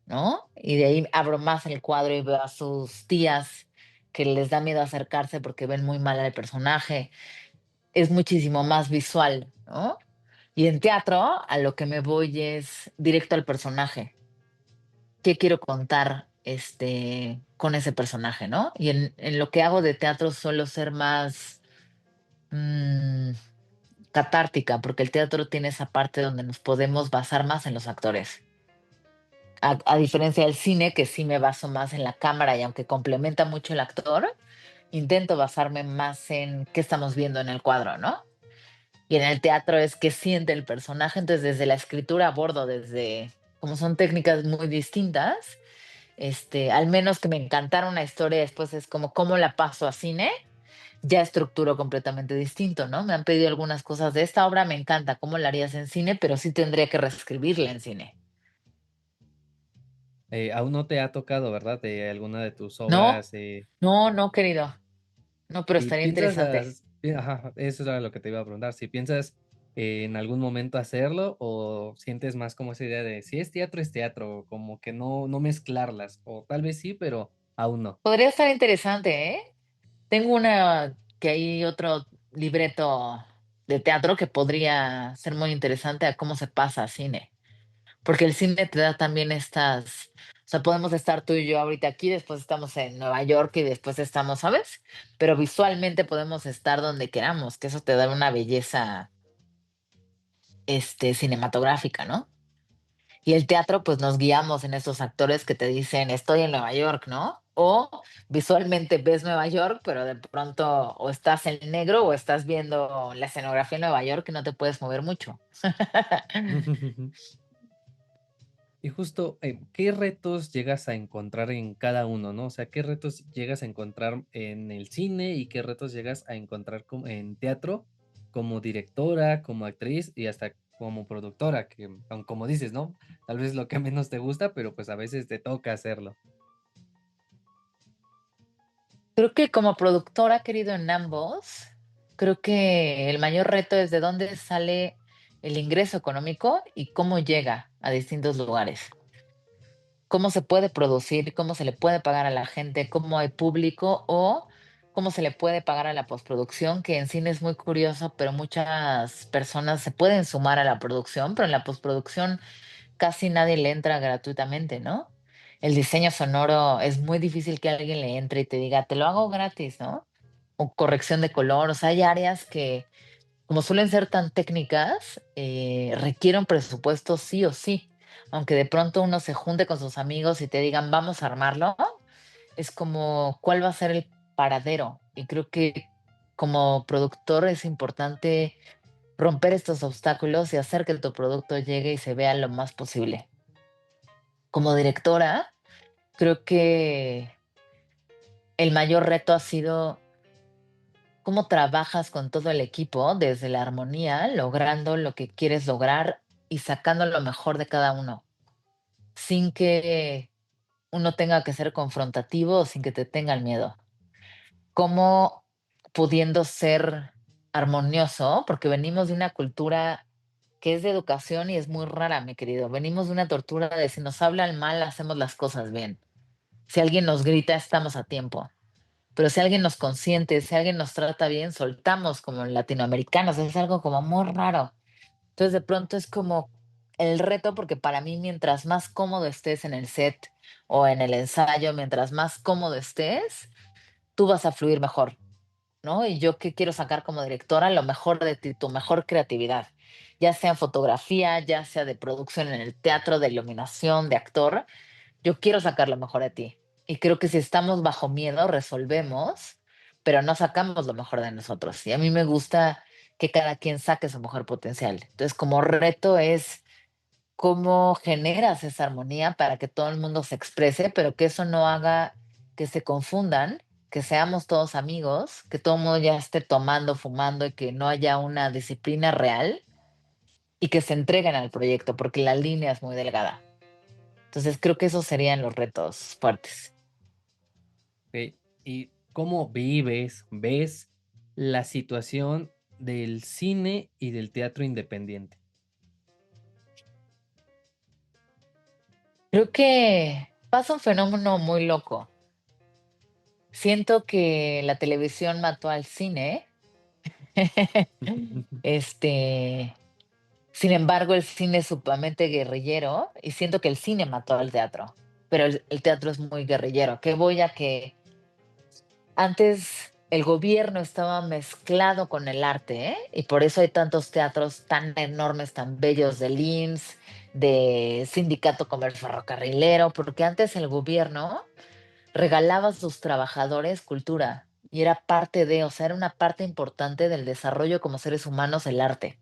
¿no? Y de ahí abro más el cuadro y veo a sus tías que les da miedo acercarse porque ven muy mal al personaje. Es muchísimo más visual, ¿no? Y en teatro, a lo que me voy es directo al personaje. ¿Qué quiero contar con ese personaje, no? Y en lo que hago de teatro suelo ser más mm, catártica, porque el teatro tiene esa parte donde nos podemos basar más en los actores. A diferencia del cine, que sí me baso más en la cámara y aunque complementa mucho el actor, intento basarme más en qué estamos viendo en el cuadro, ¿no? Y en el teatro es que siente el personaje, entonces desde la escritura abordo desde, como son técnicas muy distintas, al menos que me encantara una historia, después es como cómo la paso a cine, ya estructuro completamente distinto, ¿no? Me han pedido algunas cosas de esta obra, me encanta, ¿cómo la harías en cine? Pero sí tendría que reescribirla en cine. Aún no te ha tocado, ¿verdad? De alguna de tus No, obras, no, no, querido, no, pero ¿y estaría piensas interesante. ajá, eso era lo que te iba a preguntar, si piensas en algún momento hacerlo o sientes más como esa idea de si es teatro, como que no mezclarlas, o tal vez sí, pero aún no. Podría estar interesante, ¿eh? Tengo una que hay otro libreto de teatro que podría ser muy interesante a cómo se pasa a cine, porque el cine te da también estas, o sea, podemos estar tú y yo ahorita aquí, después estamos en Nueva York y después estamos, ¿sabes? Pero visualmente podemos estar donde queramos, que eso te da una belleza, cinematográfica, ¿no? Y el teatro, pues nos guiamos en esos actores que te dicen, estoy en Nueva York, ¿no? O visualmente ves Nueva York, pero de pronto o estás en negro o estás viendo la escenografía en Nueva York y no te puedes mover mucho. Y justo, ¿qué retos llegas a encontrar en cada uno, no? O sea, ¿qué retos llegas a encontrar en el cine y qué retos llegas a encontrar en teatro como directora, como actriz y hasta como productora? Que, como dices, ¿no? Tal vez lo que menos te gusta, pero pues a veces te toca hacerlo. Creo que como productora, querido, en ambos, creo que el mayor reto es de dónde sale el ingreso económico y cómo llega a distintos lugares. Cómo se puede producir, cómo se le puede pagar a la gente, cómo hay público o cómo se le puede pagar a la postproducción, que en cine es muy curioso, pero muchas personas se pueden sumar a la producción, pero en la postproducción casi nadie le entra gratuitamente, ¿no? El diseño sonoro es muy difícil que alguien le entre y te diga, te lo hago gratis, ¿no? O corrección de color, o sea, hay áreas que como suelen ser tan técnicas, requieren presupuesto sí o sí. Aunque de pronto uno se junte con sus amigos y te digan, vamos a armarlo, es como, ¿cuál va a ser el paradero? Y creo que como productor es importante romper estos obstáculos y hacer que tu producto llegue y se vea lo más posible. Como directora, creo que el mayor reto ha sido cómo trabajas con todo el equipo desde la armonía, logrando lo que quieres lograr y sacando lo mejor de cada uno, sin que uno tenga que ser confrontativo o sin que te tengan miedo. Cómo pudiendo ser armonioso, porque venimos de una cultura que es de educación y es muy rara, mi querido. Venimos de una tortura de si nos hablan mal, hacemos las cosas bien. Si alguien nos grita, estamos a tiempo. Pero si alguien nos consiente, si alguien nos trata bien, soltamos como latinoamericanos, es algo como muy raro. Entonces de pronto es como el reto, porque para mí mientras más cómodo estés en el set o en el ensayo, mientras más cómodo estés, tú vas a fluir mejor, ¿no? Y yo que quiero sacar como directora lo mejor de ti, tu mejor creatividad, ya sea en fotografía, ya sea de producción en el teatro, de iluminación, de actor, yo quiero sacar lo mejor de ti. Y creo que si estamos bajo miedo, resolvemos, pero no sacamos lo mejor de nosotros. Y a mí me gusta que cada quien saque su mejor potencial. Entonces, como reto es cómo generas esa armonía para que todo el mundo se exprese, pero que eso no haga que se confundan, que seamos todos amigos, que todo el mundo ya esté tomando, fumando y que no haya una disciplina real y que se entreguen al proyecto, porque la línea es muy delgada. Entonces, creo que esos serían los retos fuertes. ¿Ok? ¿Y cómo ves la situación del cine y del teatro independiente? Creo que pasa un fenómeno muy loco. Siento que la televisión mató al cine. Este, sin embargo, el cine es sumamente guerrillero y siento que el cine mató al teatro, pero el teatro es muy guerrillero. Que voy a que antes el gobierno estaba mezclado con el arte, ¿eh? Y por eso hay tantos teatros tan enormes, tan bellos del IMSS, de Sindicato Comercio Ferrocarrilero, porque antes el gobierno regalaba a sus trabajadores cultura y era parte de, o sea, era una parte importante del desarrollo como seres humanos el arte.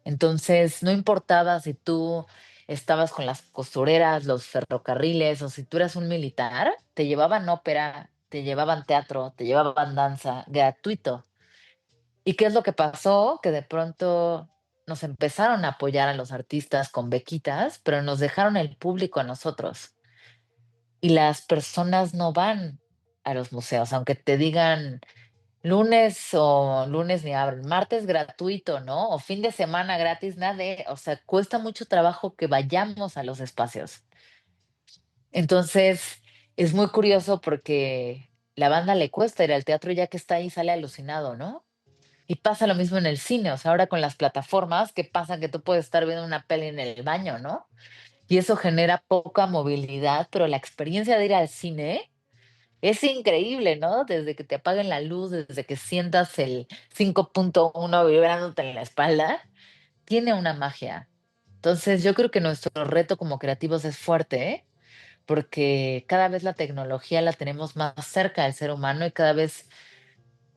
Entonces, no importaba si tú estabas con las costureras, los ferrocarriles o si tú eras un militar, te llevaban ópera, te llevaban teatro, te llevaban danza, gratuito. ¿Y qué es lo que pasó? Que de pronto nos empezaron a apoyar a los artistas con bequitas, pero nos dejaron el público a nosotros. Y las personas no van a los museos, aunque te digan lunes ni abren, martes gratuito, ¿no? O fin de semana gratis, nada de, o sea, cuesta mucho trabajo que vayamos a los espacios. Entonces, es muy curioso porque la banda le cuesta ir al teatro y ya que está ahí sale alucinado, ¿no? Y pasa lo mismo en el cine, o sea, ahora con las plataformas, ¿qué pasa? Que tú puedes estar viendo una peli en el baño, ¿no? Y eso genera poca movilidad, pero la experiencia de ir al cine es increíble, ¿no? Desde que te apaguen la luz, desde que sientas el 5.1 vibrándote en la espalda, tiene una magia. Entonces, yo creo que nuestro reto como creativos es fuerte, ¿eh? Porque cada vez la tecnología la tenemos más cerca del ser humano y cada vez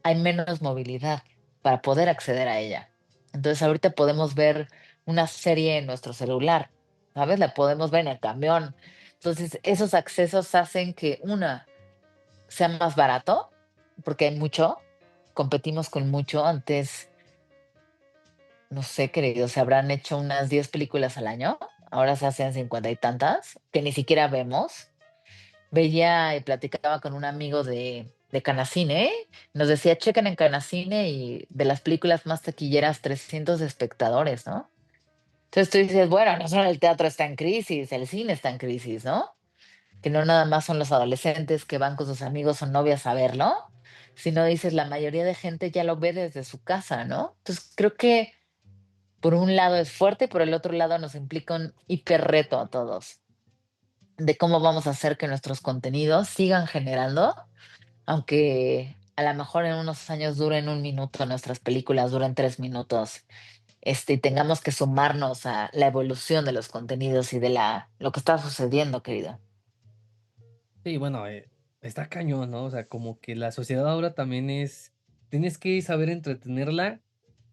hay menos movilidad para poder acceder a ella. Entonces, ahorita podemos ver una serie en nuestro celular, ¿sabes? La podemos ver en el camión. Entonces, esos accesos hacen que una sea más barato, porque hay mucho, competimos con mucho. Antes, no sé, querido, se habrán hecho unas 10 películas al año, ahora se hacen 50 y tantas, que ni siquiera vemos. Veía y platicaba con un amigo de Canacine, nos decía, chequen en Canacine y de las películas más taquilleras, 300 espectadores, ¿no? Entonces tú dices, bueno, no solo el teatro está en crisis, el cine está en crisis, ¿no? Que no nada más son los adolescentes que van con sus amigos o novias a verlo, sino dices, la mayoría de gente ya lo ve desde su casa, ¿no? Entonces creo que por un lado es fuerte y por el otro lado nos implica un hiper reto a todos de cómo vamos a hacer que nuestros contenidos sigan generando, aunque a lo mejor en unos años duren un minuto, nuestras películas duren 3 minutos, y tengamos que sumarnos a la evolución de los contenidos y de lo que está sucediendo, querido. Sí, bueno, está cañón, ¿no? O sea, como que la sociedad ahora también tienes que saber entretenerla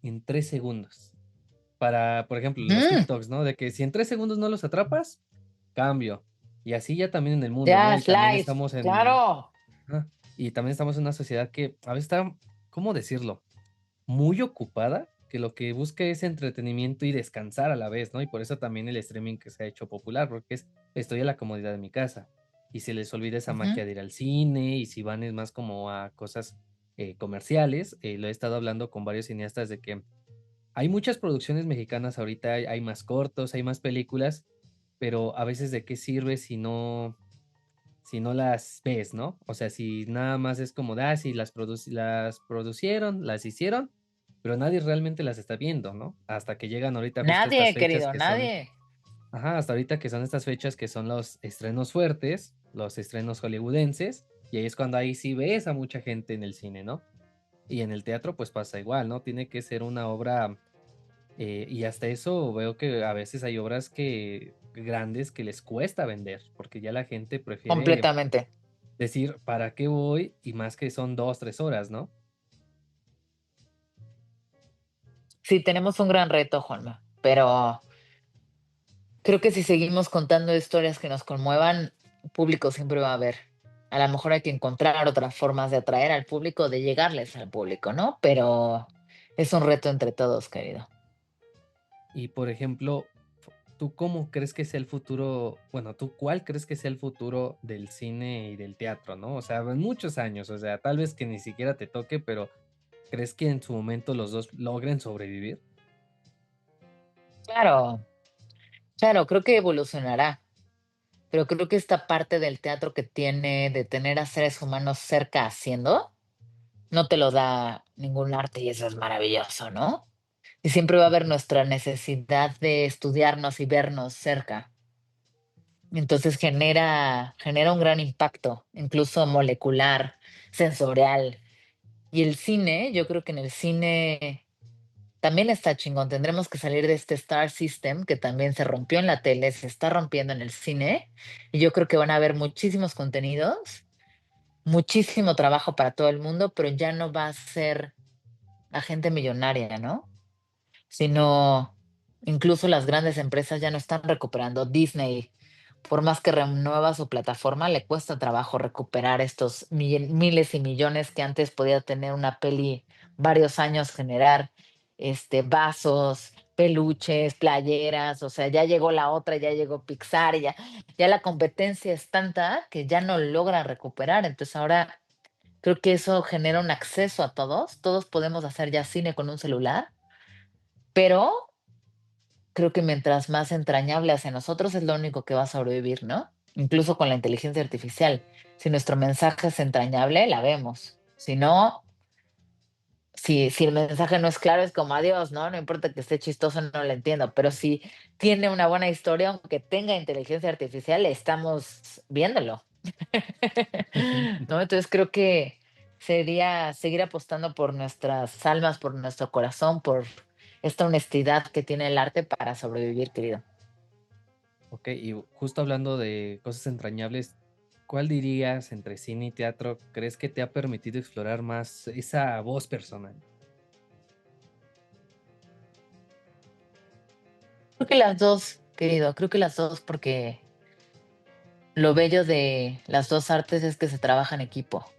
en 3 segundos. Para, por ejemplo, los Ujú. TikToks, ¿no? De que si en 3 segundos no los atrapas, cambio. Y así ya también en el mundo, ¿no? Ya, Y también Slice, estamos en claro. ajá, y también estamos en una sociedad que a veces está, ¿cómo decirlo? Muy ocupada, que lo que busca es entretenimiento y descansar a la vez, ¿no? Y por eso también el streaming que se ha hecho popular, porque estoy en la comodidad de mi casa. Y se les olvida esa Ujú. magia de ir al cine, y si van es más como a cosas, comerciales. Lo he estado hablando con varios cineastas de que hay muchas producciones mexicanas ahorita, hay más cortos, hay más películas, pero a veces de qué sirve si no las ves, ¿no? O sea, si nada más es como de, si las producieron, las hicieron, pero nadie realmente las está viendo, ¿no? Hasta que llegan ahorita justo estas Nadie, fechas querido, que son nadie. ajá, hasta ahorita que son estas fechas que son los estrenos fuertes, los estrenos hollywoodenses, y ahí es cuando ahí sí ves a mucha gente en el cine, ¿no? Y en el teatro, pues pasa igual, ¿no? Tiene que ser una obra y hasta eso veo que a veces hay obras que grandes que les cuesta vender, porque ya la gente prefiere Completamente. decir, ¿para qué voy? Y más que son 2 3 horas, ¿no? Sí, tenemos un gran reto, Juanma, pero creo que si seguimos contando historias que nos conmuevan, público siempre va a haber. A lo mejor hay que encontrar otras formas de atraer al público, de llegarles al público, ¿no? Pero es un reto entre todos, querido. Y por ejemplo, ¿tú cómo crees que sea el futuro? Bueno, ¿tú cuál crees que sea el futuro del cine y del teatro, no? O sea, en muchos años, o sea, tal vez que ni siquiera te toque, pero ¿crees que en su momento los 2 logren sobrevivir? Claro, claro, creo que evolucionará, pero creo que esta parte del teatro que tiene de tener a seres humanos cerca haciendo, no te lo da ningún arte y eso es maravilloso, ¿no? Y siempre va a haber Ujú. nuestra necesidad de estudiarnos y vernos cerca. Entonces genera un gran impacto, incluso molecular, sensorial. Y el cine, yo creo que en el cine también está chingón. Tendremos que salir de este Star System que también se rompió en la tele, se está rompiendo en el cine. Y yo creo que van a haber muchísimos contenidos, muchísimo trabajo para todo el mundo, pero ya no va a ser la gente millonaria, ¿no? Sino incluso las grandes empresas ya no están recuperando. Disney, por más que renueva su plataforma, le cuesta trabajo recuperar estos miles y millones que antes podía tener una peli varios años generar, vasos, peluches, playeras, o sea, ya llegó la otra, ya llegó Pixar, ya la competencia es tanta que ya no logra recuperar. Entonces ahora creo que eso genera un acceso a todos podemos hacer ya cine con un celular, pero creo que mientras más entrañable hacia nosotros es lo único que va a sobrevivir, ¿no? incluso con la inteligencia artificial. Si nuestro mensaje es entrañable, la vemos. Si no, si el mensaje no es claro, es como adiós, ¿no? No importa que esté chistoso, no lo entiendo. Pero si tiene una buena historia, aunque tenga inteligencia artificial, estamos viéndolo. ¿No? Entonces creo que sería seguir apostando por nuestras almas, por nuestro corazón, por esta honestidad que tiene el arte para sobrevivir, querido. Okey, y justo hablando de cosas entrañables, ¿cuál dirías entre cine y teatro crees que te ha permitido explorar más esa voz personal? Creo que las dos, querido, creo que las dos, porque lo bello de las dos artes es que se trabaja en equipo.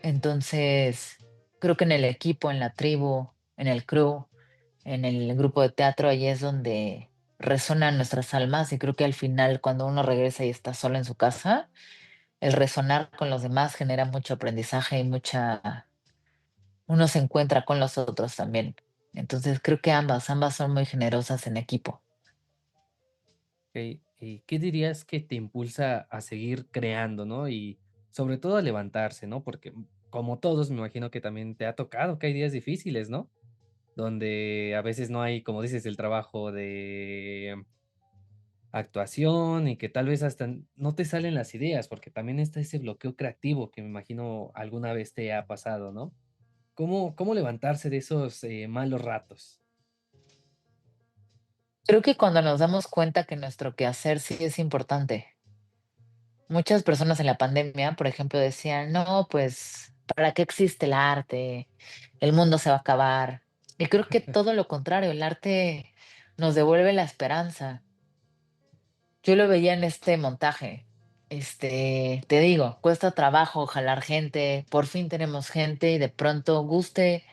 Entonces, creo que en el equipo, en la tribu, en el crew, en el grupo de teatro, ahí es donde resonan nuestras almas y creo que al final, cuando uno regresa y está solo en su casa, el resonar con los demás genera mucho aprendizaje y mucha, uno se encuentra con los otros también. Entonces, creo que ambas son muy generosas en equipo. Okey, ¿y qué dirías que te impulsa a seguir creando, no? Y sobre todo a levantarse, ¿no? Porque, como todos, me imagino que también te ha tocado que hay días difíciles, ¿no? Donde a veces no hay, como dices, el trabajo de actuación y que tal vez hasta no te salen las ideas, porque también está ese bloqueo creativo que me imagino alguna vez te ha pasado, ¿no? ¿Cómo levantarse de esos, malos ratos? Creo que cuando nos damos cuenta que nuestro quehacer sí es importante. Muchas personas en la pandemia, por ejemplo, decían, no, pues, ¿para qué existe el arte? El mundo se va a acabar. Y creo que todo lo contrario, el arte nos devuelve la esperanza. Yo lo veía en este montaje. Te digo, cuesta trabajo jalar gente, por fin tenemos gente y de pronto guste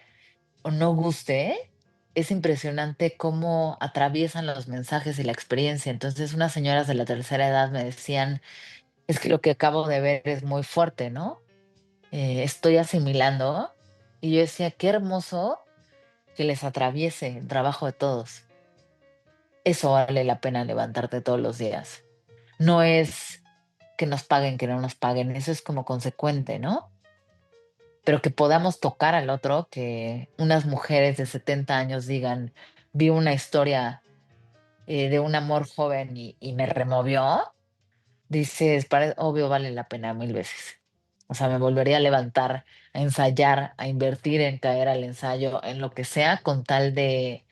o no guste, es impresionante cómo atraviesan los mensajes y la experiencia. Entonces, unas señoras de la tercera edad me decían, es que lo que acabo de ver es muy fuerte, ¿no? Estoy asimilando. Y yo decía, qué hermoso que les atraviese el trabajo de todos. Eso vale la pena levantarte todos los días. No es que nos paguen, que no nos paguen, eso es como consecuente, ¿no? Pero que podamos tocar al otro, que unas mujeres de 70 años digan, vi una historia de un amor joven y me removió, dices, obvio vale la pena mil veces. O sea, me volvería a levantar, a ensayar, a invertir en caer al ensayo, en lo que sea, con tal de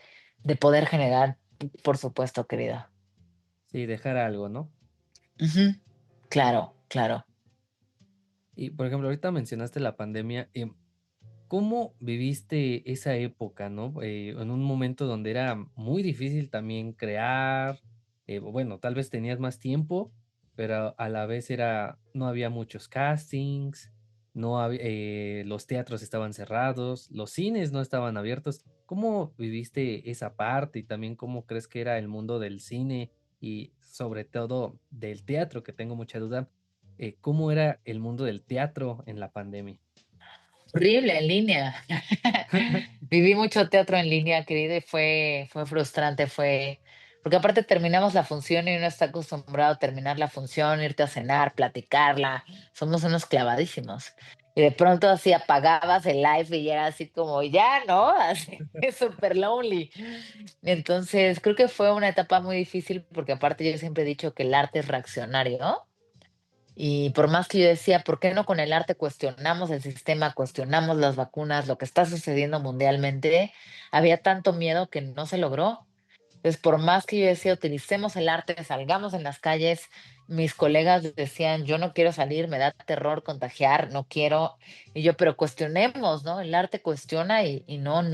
poder generar, por supuesto, querida. Sí, dejar algo, ¿no? Ujú. Claro, claro. Y, por ejemplo, ahorita mencionaste la pandemia, ¿cómo viviste esa época, no? En un momento donde era muy difícil también crear, bueno, tal vez tenías más tiempo, pero a la vez no había muchos castings, no había, los teatros estaban cerrados, los cines no estaban abiertos. ¿Cómo viviste esa parte y también cómo crees que era el mundo del cine y sobre todo del teatro, que tengo mucha duda? ¿Cómo era el mundo del teatro en la pandemia? Horrible, en línea. Viví mucho teatro en línea, querida, y fue frustrante, porque aparte terminamos la función y uno está acostumbrado a terminar la función, irte a cenar, platicarla, somos unos clavadísimos. Y de pronto así apagabas el live y era así como, ya, ¿no? Así, es súper lonely. Entonces, creo que fue una etapa muy difícil porque aparte yo siempre he dicho que el arte es reaccionario, ¿no? Y por más que yo decía, ¿por qué no con el arte cuestionamos el sistema, cuestionamos las vacunas, lo que está sucediendo mundialmente? Había tanto miedo que no se logró. Entonces, por más que yo decía, utilicemos el arte, salgamos en las calles, mis colegas decían, yo no quiero salir, me da terror contagiar, no quiero. Y yo, pero cuestionemos, ¿no? El arte cuestiona y no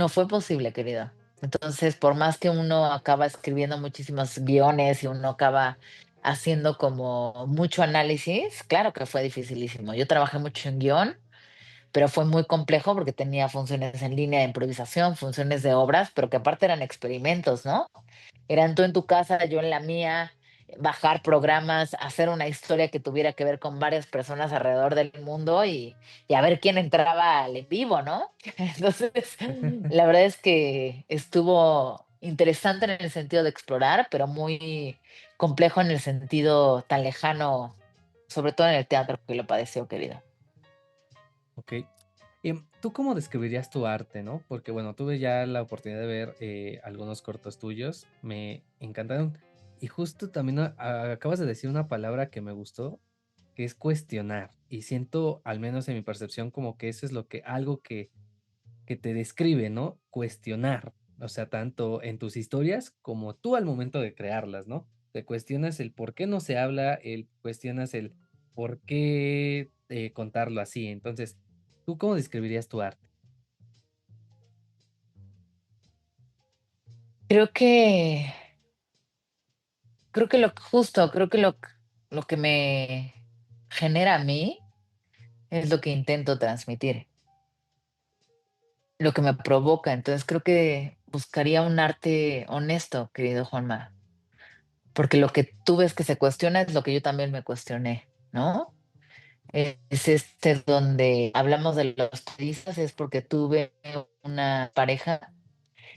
fue posible, querida. Entonces, por más que uno acaba escribiendo muchísimos guiones y uno acaba haciendo como mucho análisis, claro que fue dificilísimo. Yo trabajé mucho en guión, pero fue muy complejo porque tenía funciones en línea de improvisación, funciones de obras, pero que aparte eran experimentos, ¿no? Eran tú en tu casa, yo en la mía, bajar programas, hacer una historia que tuviera que ver con varias personas alrededor del mundo y a ver quién entraba al en vivo, ¿no? Entonces, la verdad es que estuvo interesante en el sentido de explorar, pero muy complejo en el sentido tan lejano, sobre todo en el teatro que lo padeció, querido. ¿ok? ¿Tú cómo describirías tu arte, no? Porque, bueno, tuve ya la oportunidad de ver algunos cortos tuyos, me encantaron. Y justo también acabas de decir una palabra que me gustó, que es cuestionar. Y siento, al menos en mi percepción, como que eso es lo que, algo que te describe, ¿no? Cuestionar. O sea, tanto en tus historias como tú al momento de crearlas, ¿no? Te cuestionas el por qué no se habla, el cuestionas el por qué contarlo así. Entonces, ¿tú cómo describirías tu arte? Creo que, creo que lo justo, creo que lo que me genera a mí es lo que intento transmitir, lo que me provoca. Entonces creo que buscaría un arte honesto, querido Juanma, porque lo que tú ves que se cuestiona es lo que yo también me cuestioné, ¿no? Es este donde hablamos de los turistas, es porque tuve una pareja,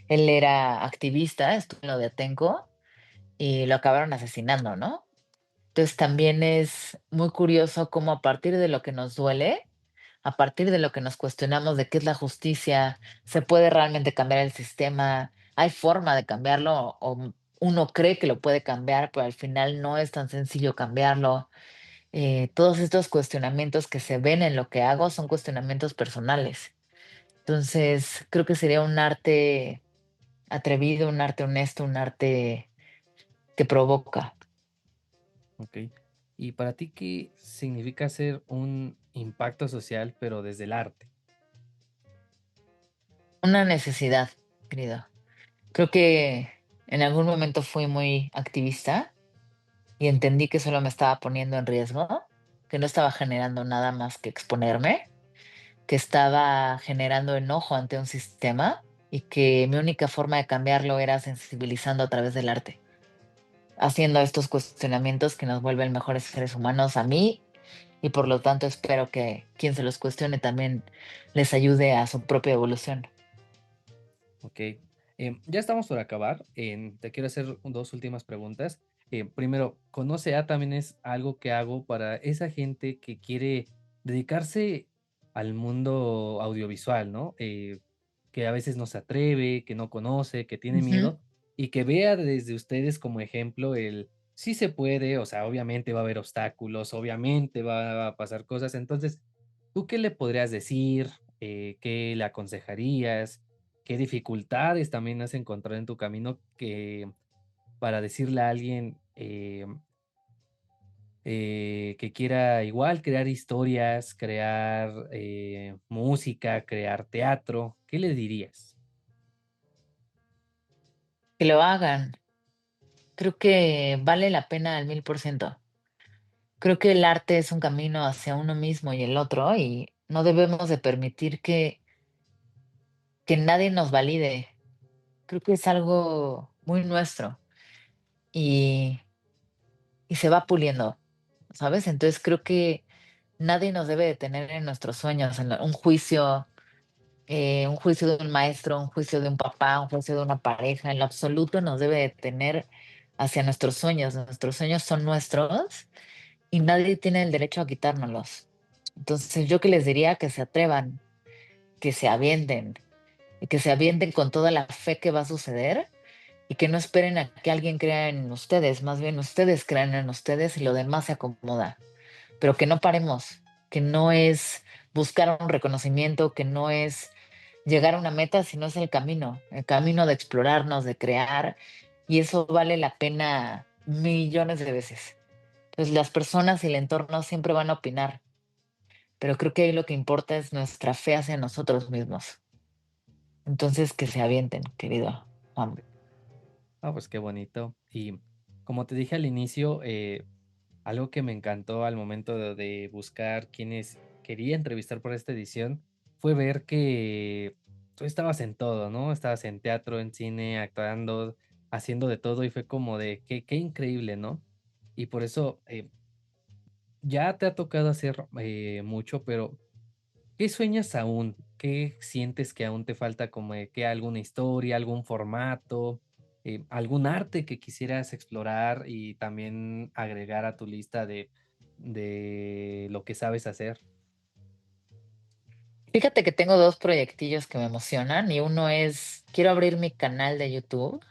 él era activista, estuvo en lo de Atenco y lo acabaron asesinando, ¿no? Entonces también es muy curioso cómo a partir de lo que nos duele, a partir de lo que nos cuestionamos de qué es la justicia, se puede realmente cambiar el sistema, hay forma de cambiarlo o uno cree que lo puede cambiar, pero al final no es tan sencillo cambiarlo. Todos estos cuestionamientos que se ven en lo que hago son cuestionamientos personales. Entonces, creo que sería un arte atrevido, un arte honesto, un arte que provoca. ¿Ok? Y para ti, ¿qué significa hacer un impacto social, pero desde el arte? Una necesidad, querido. Creo que en algún momento fui muy activista y entendí que solo me estaba poniendo en riesgo, que no estaba generando nada más que exponerme, que estaba generando enojo ante un sistema y que mi única forma de cambiarlo era sensibilizando a través del arte, haciendo estos cuestionamientos que nos vuelven mejores seres humanos a mí y por lo tanto espero que quien se los cuestione también les ayude a su propia evolución. Ok. Ya estamos por acabar. Te quiero hacer dos últimas preguntas. Primero, ¿Conoce A también es algo que hago para esa gente que quiere dedicarse al mundo audiovisual, ¿no? Que a veces no se atreve, que no conoce, que tiene Ujú. miedo y que vea desde ustedes como ejemplo el sí se puede, o sea, obviamente va a haber obstáculos, obviamente va a pasar cosas. Entonces, ¿tú qué le podrías decir? ¿Qué le aconsejarías? ¿Qué dificultades también has encontrado en tu camino que para decirle a alguien que quiera igual crear historias, crear música, crear teatro? ¿Qué le dirías? Que lo hagan. Creo que vale la pena al 1000%. Creo que el arte es un camino hacia uno mismo y el otro, y no debemos de permitir que nadie nos valide. Creo que es algo muy nuestro y, y se va puliendo, ¿sabes? Entonces creo que nadie nos debe de tener en nuestros sueños, en un juicio de un maestro, un juicio de un papá, un juicio de una pareja, en lo absoluto nos debe de tener hacia nuestros sueños. Nuestros sueños son nuestros y nadie tiene el derecho a quitárnoslos. Entonces, yo que les diría que se atrevan, que se avienten, y que se avienten con toda la fe que va a suceder y que no esperen a que alguien crea en ustedes, más bien ustedes crean en ustedes y lo demás se acomoda. Pero que no paremos, que no es buscar un reconocimiento, que no es llegar a una meta, sino es el camino de explorarnos, de crear, y eso vale la pena millones de veces. Pues las personas y el entorno siempre van a opinar, pero creo que ahí lo que importa es nuestra fe hacia nosotros mismos. Entonces, que se avienten, querido Juan. Ah, pues qué bonito. Y como te dije al inicio, algo que me encantó al momento de buscar quienes quería entrevistar por esta edición fue ver que tú estabas en todo, ¿no? Estabas en teatro, en cine, actuando, haciendo de todo y fue como de qué increíble, ¿no? Y por eso ya te ha tocado hacer mucho, pero ¿qué sueñas aún? ¿Qué sientes que aún te falta como de que alguna historia, algún formato? algún arte que quisieras explorar y también agregar a tu lista de lo que sabes hacer. Fíjate que tengo dos proyectillos que me emocionan y uno es, quiero abrir mi canal de YouTube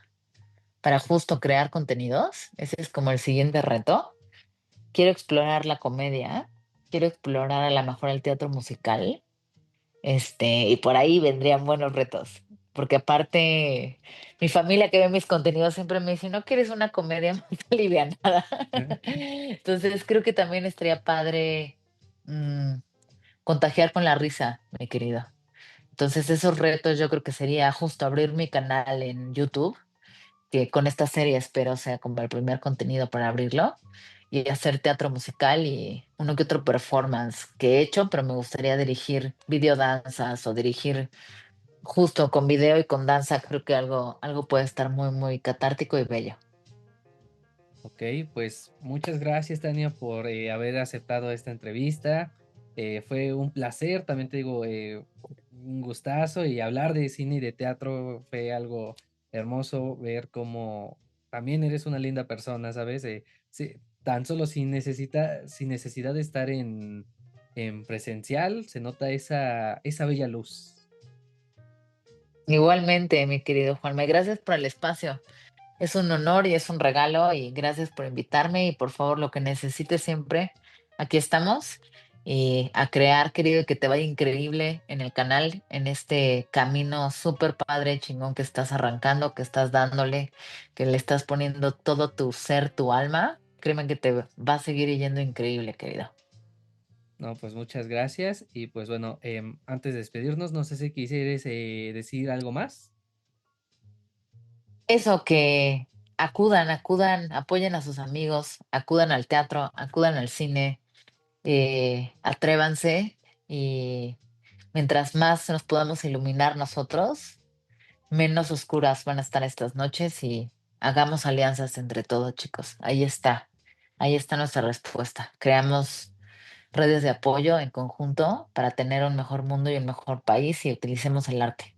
para justo crear contenidos. Ese es como el siguiente reto. Quiero explorar la comedia, quiero explorar a lo mejor el teatro musical, y por ahí vendrían buenos retos. Porque aparte, mi familia que ve mis contenidos siempre me dice, ¿no quieres una comedia más alivianada? Entonces creo que también estaría padre mm, contagiar con la risa, mi querido. Entonces esos retos yo creo que sería justo abrir mi canal en YouTube, que con esta serie espero sea como el primer contenido para abrirlo, y hacer teatro musical y uno que otro performance que he hecho, pero me gustaría dirigir videodanzas o dirigir justo con video y con danza, creo que algo puede estar muy, muy catártico y bello. Ok, pues muchas gracias, Tania, por haber aceptado esta entrevista. Fue un placer, también te digo, un gustazo y hablar de cine y de teatro fue algo hermoso, ver cómo también eres una linda persona, ¿sabes? Sí, tan solo sin necesidad de estar en presencial, se nota esa bella luz. Igualmente, mi querido Juanma, y gracias por el espacio. Es un honor y es un regalo y gracias por invitarme y por favor lo que necesites siempre, aquí estamos y a crear, querido, y que te vaya increíble en el canal, en este camino súper padre, chingón que estás arrancando, que estás dándole, que le estás poniendo todo tu ser, tu alma. Créeme que te va a seguir yendo increíble, querido. No, pues muchas gracias y pues bueno, antes de despedirnos, no sé si quisieras decir algo más. Eso, que acudan, apoyen a sus amigos, acudan al teatro, acudan al cine, atrévanse y mientras más nos podamos iluminar nosotros, menos oscuras van a estar estas noches y hagamos alianzas entre todos, chicos. Ahí está nuestra respuesta. Creamos redes de apoyo en conjunto para tener un mejor mundo y un mejor país y utilicemos el arte.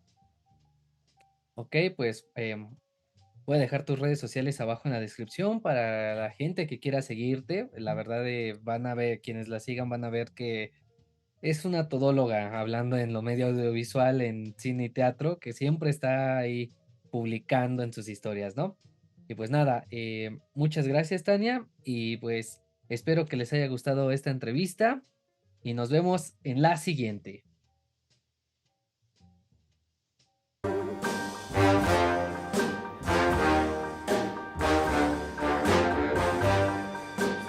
Ok, pues voy a dejar tus redes sociales abajo en la descripción para la gente que quiera seguirte. La verdad, van a ver, quienes la sigan van a ver que es una todóloga hablando en lo medio audiovisual, en cine y teatro, que siempre está ahí publicando en sus historias, ¿no? Y pues nada, muchas gracias, Tania, y pues espero que les haya gustado esta entrevista y nos vemos en la siguiente.